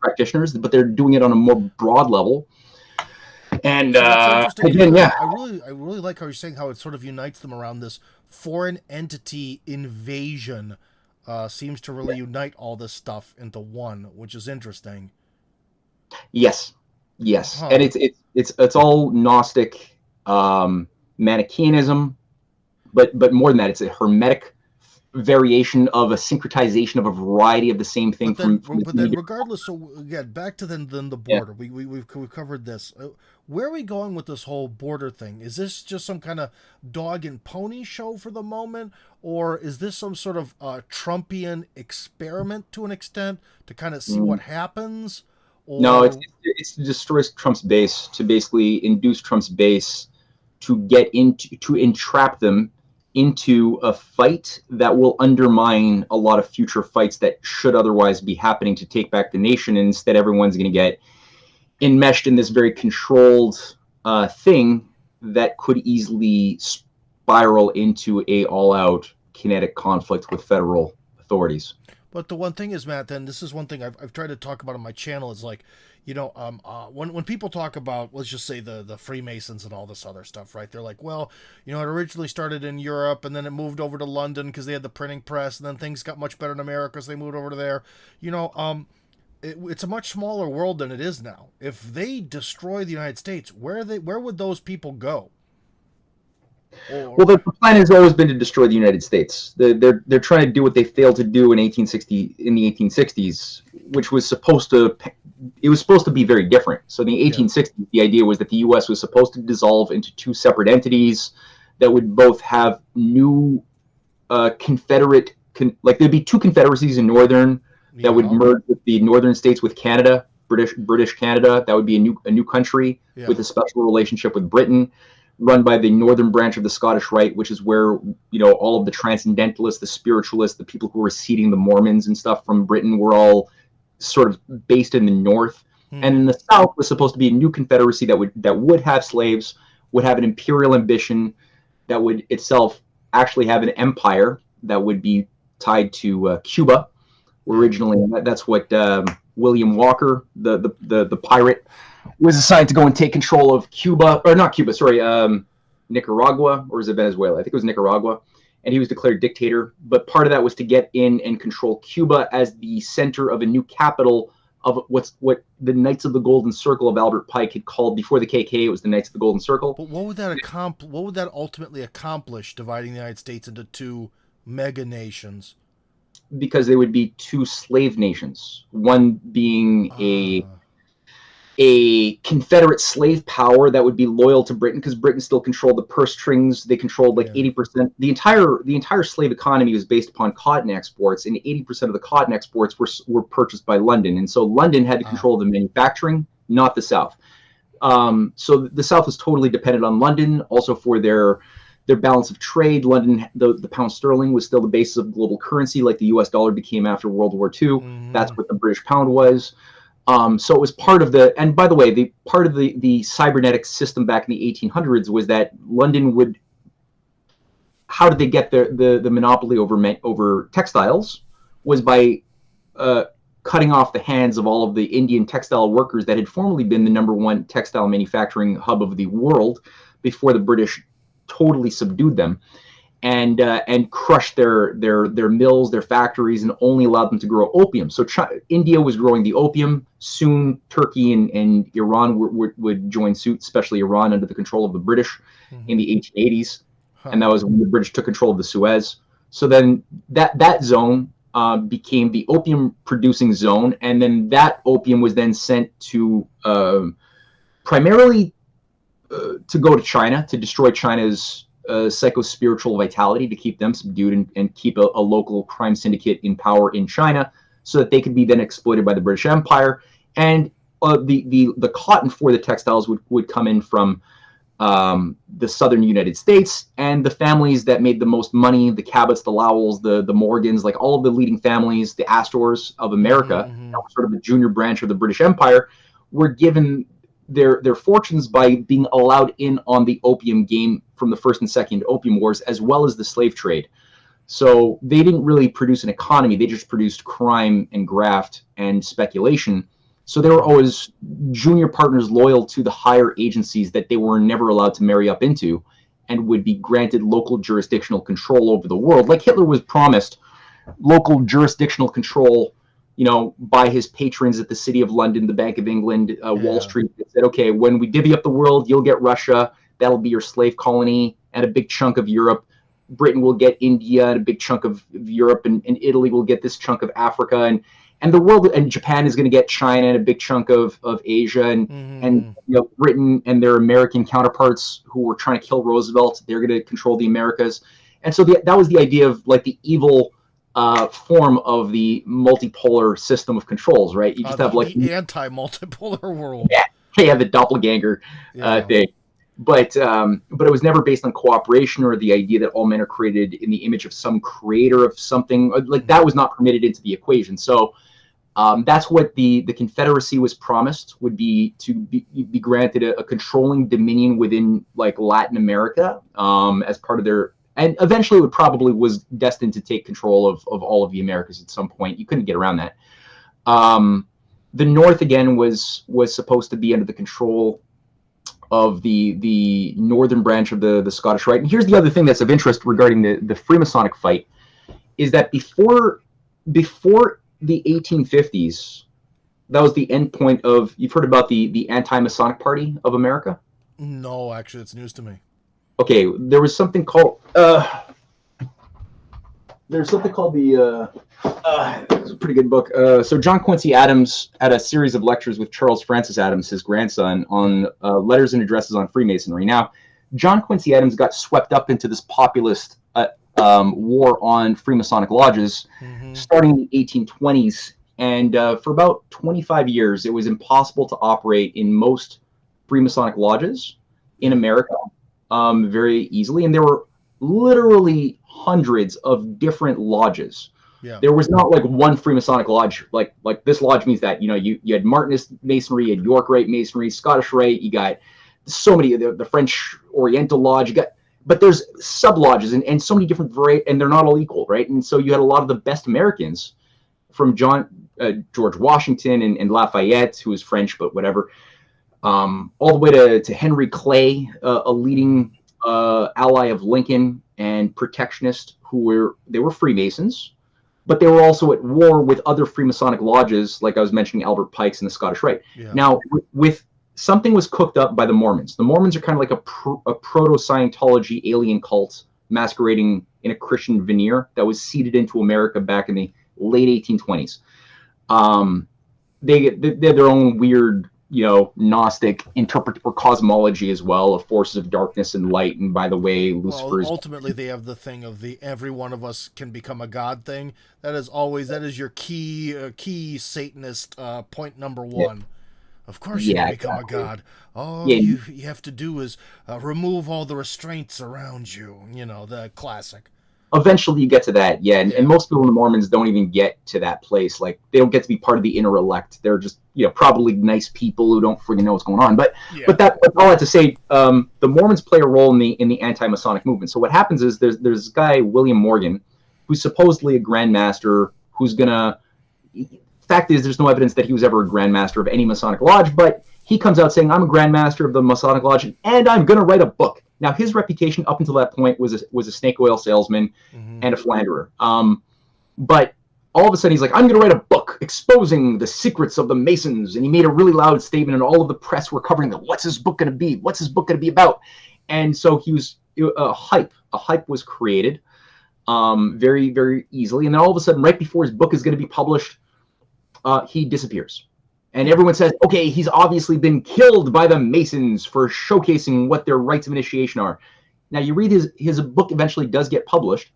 practitioners, but they're doing it on a more broad level. And again, I really like how you're saying how it sort of unites them around this foreign entity invasion. Seems to really unite all this stuff into one, which is interesting. Yes. And it's all Gnostic Manichaeanism, but more than that, it's a hermetic variation of a syncretization of a variety of the same thing. But then regardless, so again, back to then the border. Yeah. We've covered this. Where are we going with this whole border thing? Is this just some kind of dog and pony show for the moment, or is this some sort of Trumpian experiment to an extent to kind of see what happens? Or... No, it's to destroy Trump's base, to basically induce Trump's base to entrap them into a fight that will undermine a lot of future fights that should otherwise be happening to take back the nation. And instead, everyone's going to get enmeshed in this very controlled thing that could easily spiral into a all-out kinetic conflict with federal authorities. But the one thing is, Matt, then this is one thing I've tried to talk about on my channel is like, when people talk about, let's just say the Freemasons and all this other stuff, right? They're like, well, it originally started in Europe and then it moved over to London because they had the printing press, and then things got much better in America, so they moved over to there. It's a much smaller world than it is now. If they destroy the United States, where would those people go? Well, the plan has always been to destroy the United States. They're trying to do what they failed to do in the 1860s, which was supposed to be very different. So in the 1860s, the idea was that the U.S. was supposed to dissolve into two separate entities that would both have new Confederate, like there'd be two confederacies in northern that would merge with the northern states with Canada, British Canada. That would be a new country with a special relationship with Britain, run by the northern branch of the Scottish Rite, which is where all of the transcendentalists, the spiritualists, the people who were seeding the Mormons and stuff from Britain were all sort of based in the north. And in the south was supposed to be a new confederacy that would have slaves, would have an imperial ambition, that would itself actually have an empire that would be tied to Cuba originally. That's what William Walker, the pirate, was assigned to go and take control of Cuba, or not Cuba, sorry, Nicaragua, or is it Venezuela? I think it was Nicaragua. And he was declared dictator. But part of that was to get in and control Cuba as the center of a new capital of what the Knights of the Golden Circle of Albert Pike had called, before the KKK, it was the Knights of the Golden Circle. But what would that ultimately accomplish, dividing the United States into two mega nations? Because they would be two slave nations, one being a Confederate slave power that would be loyal to Britain, because Britain still controlled the purse strings. They controlled 80%. The entire slave economy was based upon cotton exports, and 80% of the cotton exports were purchased by London. And so London had to control the manufacturing, not the South. So the South was totally dependent on London, also for their balance of trade. London, the pound sterling was still the basis of global currency, like the U.S. dollar became after World War II. That's what the British pound was. So it was part of the, and by the way, the part of the cybernetic system back in the 1800s was that London would, how did they get the monopoly over textiles, was by cutting off the hands of all of the Indian textile workers that had formerly been the #1 textile manufacturing hub of the world before the British totally subdued them, and crushed their mills, their factories, and only allowed them to grow opium. So India was growing the opium. Soon Turkey and Iran would join suit, especially Iran, under the control of the British in the 1880s. And that was when the British took control of the Suez. So then that zone became the opium producing zone, and then that opium was then sent to primarily to go to China, to destroy China's psycho-spiritual vitality, to keep them subdued and keep a local crime syndicate in power in China, so that they could be then exploited by the British Empire. And the cotton for the textiles would come in from the southern United States, and the families that made the most money, the Cabots, the Lowells, the Morgans, like all of the leading families, the Astors of America, sort of the junior branch of the British Empire, were given their fortunes by being allowed in on the opium game from the First and Second Opium Wars, as well as the slave trade. So they didn't really produce an economy, they just produced crime and graft and speculation. So they were always junior partners loyal to the higher agencies that they were never allowed to marry up into, and would be granted local jurisdictional control over the world. Like Hitler was promised local jurisdictional control, by his patrons at the City of London, the Bank of England, Wall Street. They said, okay, when we divvy up the world, you'll get Russia. That'll be your slave colony, and a big chunk of Europe. Britain will get India and a big chunk of Europe, and Italy will get this chunk of Africa, and the world, and Japan is going to get China and a big chunk of Asia, and Britain and their American counterparts who were trying to kill Roosevelt, they're going to control the Americas. And so that was the idea of like the evil form of the multipolar system of controls, right? You just have like the anti-multipolar world. Yeah, the doppelganger thing. But it was never based on cooperation or the idea that all men are created in the image of some creator of something. Like that was not permitted into the equation. So that's what the Confederacy was promised, would be to be granted a controlling dominion within like Latin America as part of their, and eventually it probably was destined to take control of all of the Americas at some point. You couldn't get around that. The North again was supposed to be under the control of the northern branch of the Scottish Rite. And here's the other thing that's of interest regarding the Freemasonic fight, is that before the 1850s, that was the end point of, you've heard about the Anti-Masonic Party of America? No, actually, it's news to me. Okay, there was something called it's a pretty good book. So John Quincy Adams had a series of lectures with Charles Francis Adams, his grandson, on letters and addresses on Freemasonry. Now, John Quincy Adams got swept up into this populist war on Freemasonic lodges starting in the 1820s. And for about 25 years, it was impossible to operate in most Freemasonic lodges in America very easily. And there were literally hundreds of different lodges. Yeah. There was not like one Freemasonic lodge, like this lodge means that, you had Martinist Masonry, you had York Rite Masonry, Scottish Rite, you got so many, the French Oriental Lodge, but there's sub lodges and so many different varieties, and they're not all equal, right? And so you had a lot of the best Americans, from George Washington and Lafayette, who was French, but whatever, all the way to Henry Clay, a leading ally of Lincoln and protectionist, they were Freemasons, but they were also at war with other Freemasonic lodges, like I was mentioning, Albert Pike's and the Scottish Rite. Yeah. Now, with something was cooked up by the Mormons. The Mormons are kind of like a proto-Scientology alien cult masquerading in a Christian veneer that was seeded into America back in the late 1820s. They have their own weird, Gnostic or cosmology as well, of forces of darkness and light. And by the way, Lucifer's... ultimately, they have the thing of the every one of us can become a god thing. That is your key Satanist point number one. Of course you're Yeah, going to become a exactly. god. All Yeah, you have to do is remove all the restraints around you. You know, the classic. eventually you get to that. Yeah, and Yeah. most people in the Mormons don't even get to that place. Like they don't get to be part of the inner elect. They're just, probably nice people who don't freaking know what's going on. But Yeah. but that's all I have to say. The Mormons play a role in the anti-Masonic movement. So what happens is there's this guy William Morgan, who's supposedly a Grand Master, who's gonna. Fact is, there's no evidence that he was ever a Grand Master of any Masonic lodge, but he comes out saying, "I'm a Grand Master of the Masonic Lodge, and I'm gonna write a book." Now, his reputation up until that point was a snake oil salesman Mm-hmm. and a philanderer. But all of a sudden, he's like, "I'm going to write a book exposing the secrets of the Masons," and he made a really loud statement, and all of the press were covering it. What's his book going to be? What's his book going to be about? And so he was a hype. A hype was created very, very easily, and then all of a sudden, right before his book is going to be published, he disappears. And everyone says, okay, he's obviously been killed by the Masons for showcasing what their rites of initiation are. Now, you read his book eventually does get published.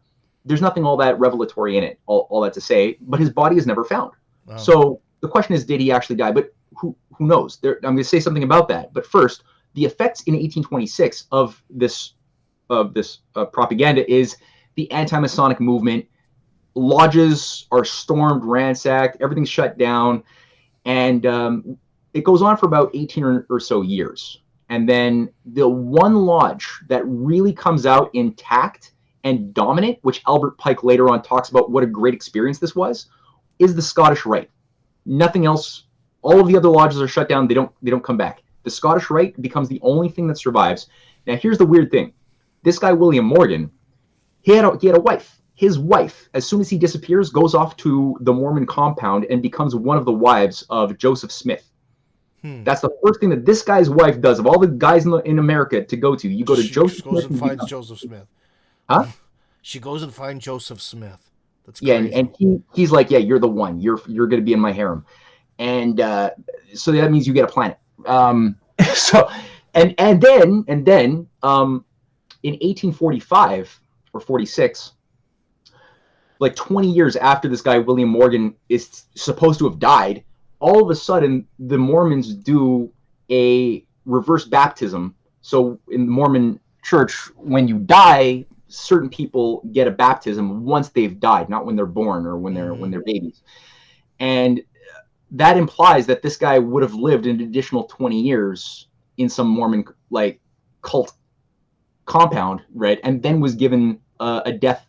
There's nothing all that revelatory in it, all that to say, but his body is never found. Wow. So the question is, did he actually die? But who knows? I'm going to say something about that. But first, the effects in 1826 of this propaganda is the anti-Masonic movement. Lodges are stormed, ransacked, everything's shut down. And it goes on for about 18 or so years. And then the one lodge that really comes out intact and dominant, which Albert Pike later on talks about what a great experience this was, is the Scottish Rite. Nothing else. All of the other lodges are shut down. They don't come back. The Scottish Rite becomes the only thing that survives. Now, here's the weird thing. This guy, William Morgan, he had a wife. His wife, as soon as he disappears, goes off to the Mormon compound and becomes one of the wives of Joseph Smith. That's the first thing that this guy's wife does. Of all the guys in America to go to, you go to Joseph Smith. She goes and finds Joseph Smith. Huh? She goes and finds Joseph Smith. That's crazy. Yeah, and he's like, yeah, you're the one. You're going to be in my harem. And so that means you get a planet. So and then in 1845 or 46, like 20 years after this guy, William Morgan, is supposed to have died, all of a sudden, the Mormons do a reverse baptism. So in the Mormon church, when you die, certain people get a baptism once they've died, not when they're born or when they're babies. And that implies that this guy would have lived an additional 20 years in some Mormon like cult compound, right? And then was given a death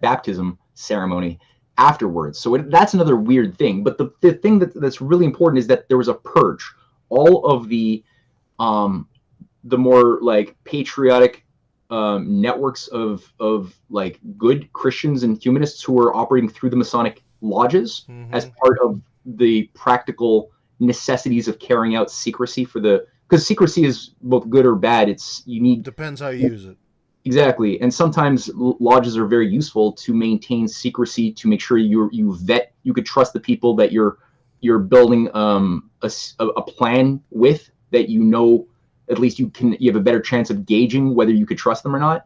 baptism ceremony afterwards. So that's another weird thing. But the thing that's really important is that there was a purge. All of the more like patriotic networks of like good Christians and humanists who were operating through the Masonic lodges as part of the practical necessities of carrying out secrecy because secrecy is both good or bad. Depends how you use it. Exactly. And sometimes lodges are very useful to maintain secrecy, to make sure you could trust the people that you're building a plan with, that at least you have a better chance of gauging whether you could trust them or not.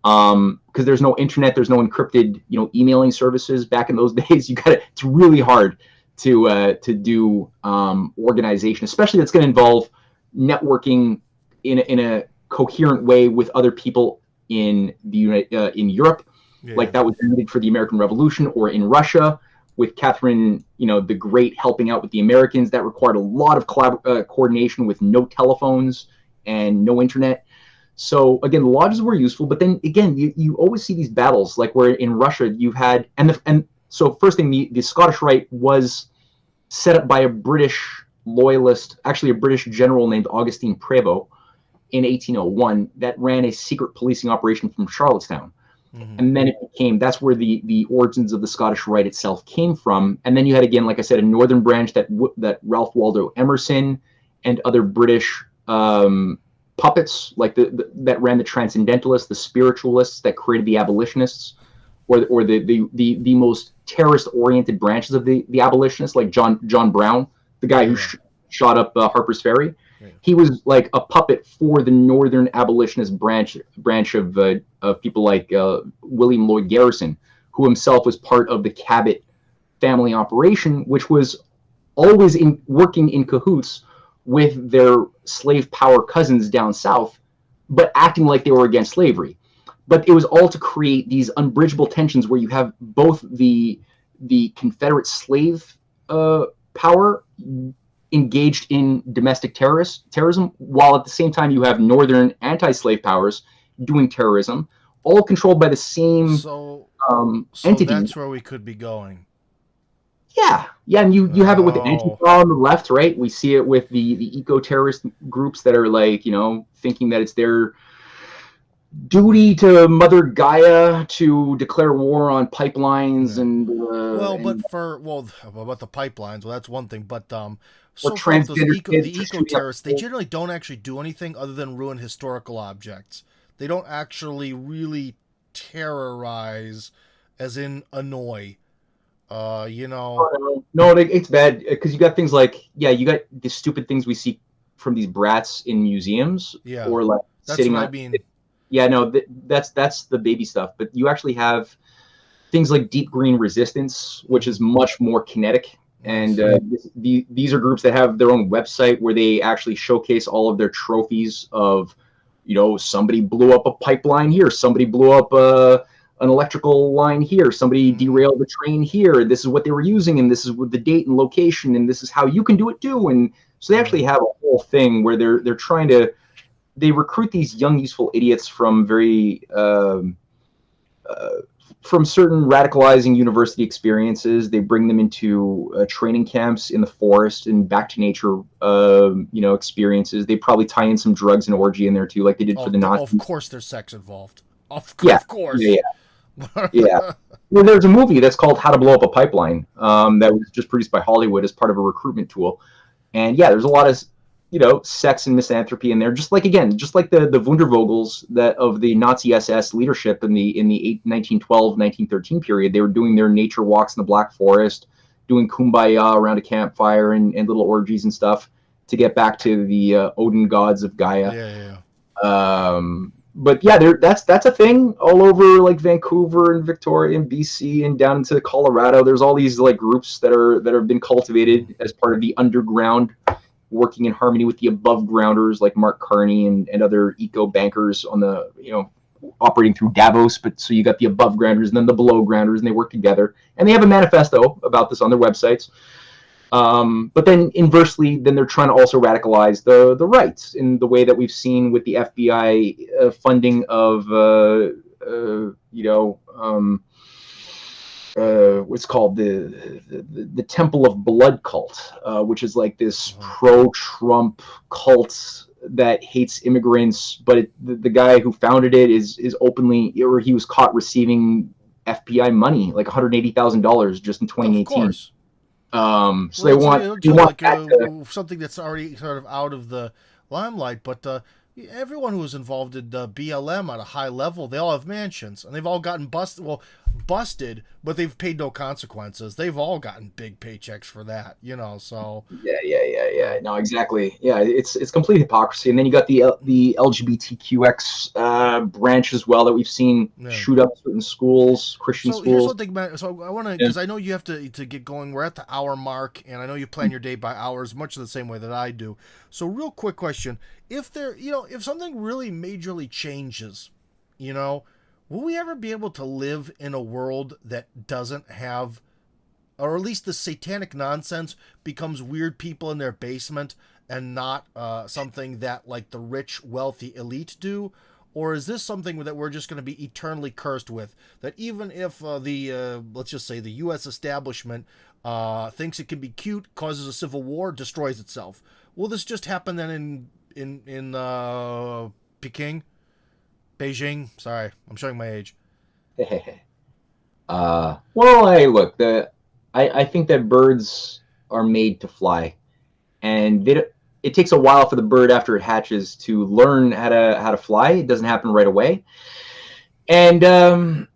Because there's no internet, there's no encrypted, emailing services back in those days. It's really hard to do organization, especially that's going to involve networking in a coherent way with other people in Europe, like that was needed for the American Revolution, or in Russia with Catherine, the Great helping out with the Americans. That required a lot of coordination with no telephones and no internet. So again, the lodges were useful, but then again, you always see these battles, like where in Russia you had, and so first thing, the Scottish Rite was set up by a British loyalist, actually a British general named Augustine Prevost, in 1801, that ran a secret policing operation from Charlottetown. And then that's where the origins of the Scottish Rite itself came from. And then you had, again, like I said, a northern branch that Ralph Waldo Emerson and other British puppets, like that ran the Transcendentalists, the Spiritualists, that created the Abolitionists, or the most terrorist-oriented branches of the Abolitionists, like John Brown, the guy who shot up Harper's Ferry. He was like a puppet for the Northern Abolitionist branch of people like William Lloyd Garrison, who himself was part of the Cabot family operation, which was always working in cahoots with their slave power cousins down south, but acting like they were against slavery. But it was all to create these unbridgeable tensions where you have both the Confederate slave power engaged in domestic terrorism, while at the same time you have Northern anti-slave powers doing terrorism, all controlled by the same entity. That's where we could be going. Yeah, and you have it with Antifa on the left, right? We see it with the eco-terrorist groups that are like, thinking that it's their duty to Mother Gaia to declare war on pipelines about the pipelines, that's one thing, but or so transgender the eco-terrorists, they generally don't actually do anything other than ruin historical objects. They don't actually really terrorize, as in annoy. No, it's bad because you got things like you got the stupid things we see from these brats in museums, or like that's sitting what on. I mean. Yeah, no, that's the baby stuff. But you actually have things like Deep Green Resistance, which is much more kinetic. And these are groups that have their own website where they actually showcase all of their trophies of, somebody blew up a pipeline here, somebody blew up an electrical line here, somebody derailed the train here. This is what they were using, and this is what the date and location, and this is how you can do it too. And so they actually have a whole thing where they're trying to. They recruit these young, useful idiots from from certain radicalizing university experiences. They bring them into training camps in the forest and back to nature, experiences. They probably tie in some drugs and orgy in there too, like they did for the Nazis. Of course, there's sex involved. Of course. Yeah. Well, there's a movie that's called How to Blow Up a Pipeline that was just produced by Hollywood as part of a recruitment tool. And there's a lot of sex and misanthropy in there, just like the Wundervogels that of the Nazi SS leadership in the 1912, 1913 period. They were doing their nature walks in the Black Forest, doing kumbaya around a campfire and little orgies and stuff to get back to the Odin gods of Gaia. But that's a thing all over like Vancouver and Victoria and BC and down into Colorado. There's all these like groups that have been cultivated as part of the underground, working in harmony with the above grounders like Mark Carney and other eco bankers on the, operating through Davos. But so you got the above grounders and then the below grounders, and they work together, and they have a manifesto about this on their websites. But then inversely, then they're trying to also radicalize the rights in the way that we've seen with the FBI funding of, what's called the Temple of Blood cult, which is like this pro-Trump cult that hates immigrants, but the guy who founded it is openly, or he was caught receiving FBI money, like $180,000 just in 2018. Of course. So they want something that's already sort of out of the limelight, but everyone who was involved in BLM at a high level, they all have mansions, and they've all gotten busted. Well, busted, but they've paid no consequences. They've all gotten big paychecks for that, so. Yeah. No, exactly. Yeah, it's complete hypocrisy. And then you got the LGBTQX branch as well that we've seen shoot up certain schools, Christian schools. Here's something, Matt. So I want to, because I know you have to get going. We're at the hour mark, and I know you plan your day by hours, much the same way that I do. So, real quick question: if if something really majorly changes, will we ever be able to live in a world that doesn't have, or at least the satanic nonsense becomes weird people in their basement and not something that like the rich, wealthy elite do? Or is this something that we're just going to be eternally cursed with? That even if let's just say the U.S. establishment thinks it can be cute, causes a civil war, destroys itself. Will this just happen then in Peking? Beijing? Sorry, I'm showing my age. Well, hey, look, I think that birds are made to fly, and it takes a while for the bird after it hatches to learn how to fly. It doesn't happen right away, and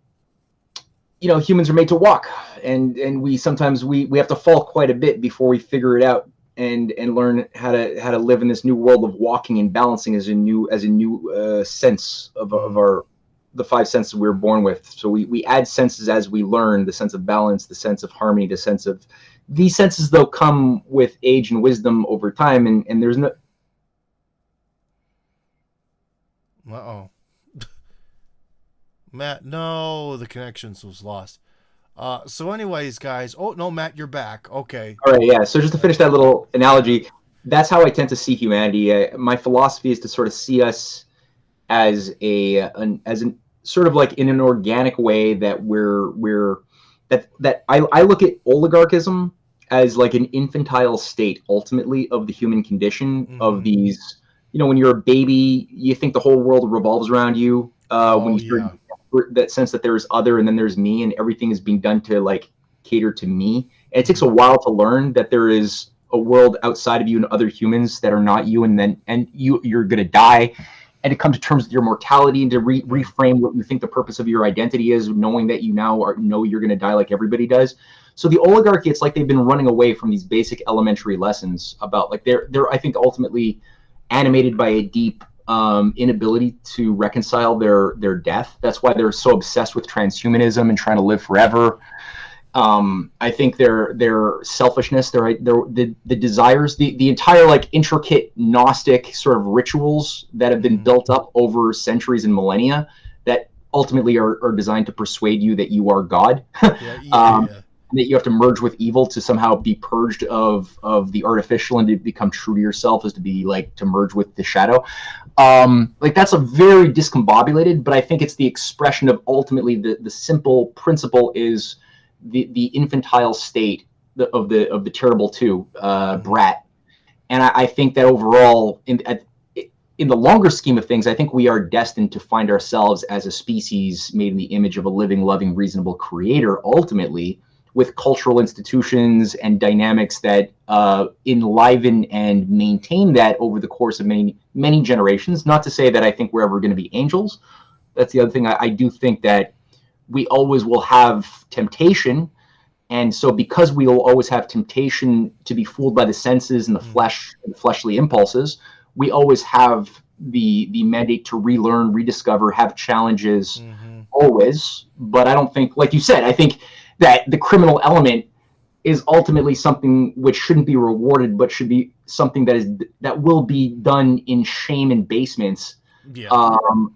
humans are made to walk, and we sometimes we have to fall quite a bit before we figure it out and learn how to live in this new world of walking and balancing as a new sense of the five senses we were born with. So we add senses as we learn: the sense of balance, the sense of harmony, the sense of these senses, though, come with age and wisdom over time, and there's no. Uh-oh. Matt, no, the connections was lost. So anyways, guys. Oh, no, Matt, you're back. Okay. All right, yeah. So just to finish that little analogy, that's how I tend to see humanity. My philosophy is to sort of see us as as an sort of like in an organic way that I look at oligarchism as like an infantile state ultimately of the human condition, of these, when you're a baby, you think the whole world revolves around you. When you start that sense that there's other and then there's me, and everything is being done to like cater to me. And it takes a while to learn that there is a world outside of you and other humans that are not you, and you're gonna die, and to come to terms with your mortality and to reframe what you think the purpose of your identity is, knowing that you now know you're gonna die like everybody does. So the oligarchy, it's like they've been running away from these basic elementary lessons about, like, they're I think ultimately animated by a deep inability to reconcile their death. That's why they're so obsessed with transhumanism and trying to live forever. I think their selfishness, the desires, the entire like intricate Gnostic sort of rituals that have been built up over centuries and millennia that ultimately are designed to persuade you that you are God. That you have to merge with evil to somehow be purged of the artificial, and to become true to yourself is to be like to merge with the shadow. Like, that's a very discombobulated, but I think it's the expression of ultimately the simple principle is the infantile state of the terrible two, brat. And I think that overall, in the longer scheme of things, I think we are destined to find ourselves as a species made in the image of a living, loving, reasonable creator, ultimately, with cultural institutions and dynamics that enliven and maintain that over the course of many, many generations. Not to say that I think we're ever going to be angels. That's the other thing. I do think that we always will have temptation. And so because we will always have temptation to be fooled by the senses and the flesh and the fleshly impulses, we always have the mandate to relearn, rediscover, have challenges always. But I don't think, like you said, I think that the criminal element is ultimately something which shouldn't be rewarded, but should be something that will be done in shame and basements,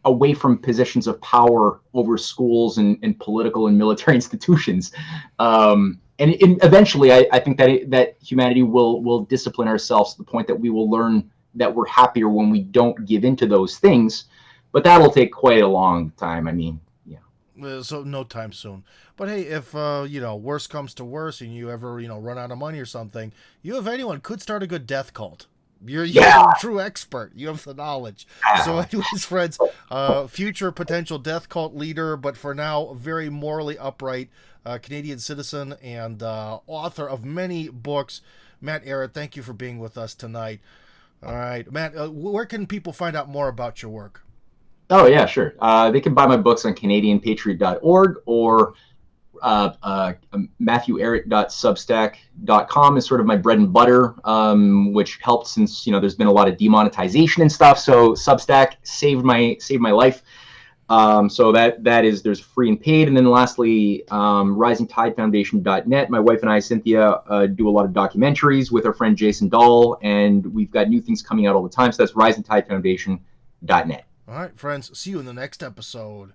away from positions of power over schools and political and military institutions. And eventually, I think that humanity will discipline ourselves to the point that we will learn that we're happier when we don't give into those things. But that'll take quite a long time. I mean, so no time soon. But hey, if worse comes to worse and you ever run out of money or something, you, if anyone, could start a good death cult. You're a true expert. You have the knowledge. So anyways, friends, future potential death cult leader, but for now, a very morally upright Canadian citizen and author of many books, Matt Ehret, thank you for being with us tonight. All right, Matt, where can people find out more about your work? Oh, yeah, sure. They can buy my books on CanadianPatriot.org, or MatthewEhret.substack.com is sort of my bread and butter, which helped since there's been a lot of demonetization and stuff. So Substack saved my life. So there's free and paid. And then lastly, RisingTideFoundation.net. My wife and I, Cynthia, do a lot of documentaries with our friend Jason Dahl, and we've got new things coming out all the time. So that's RisingTideFoundation.net. All right, friends, see you in the next episode.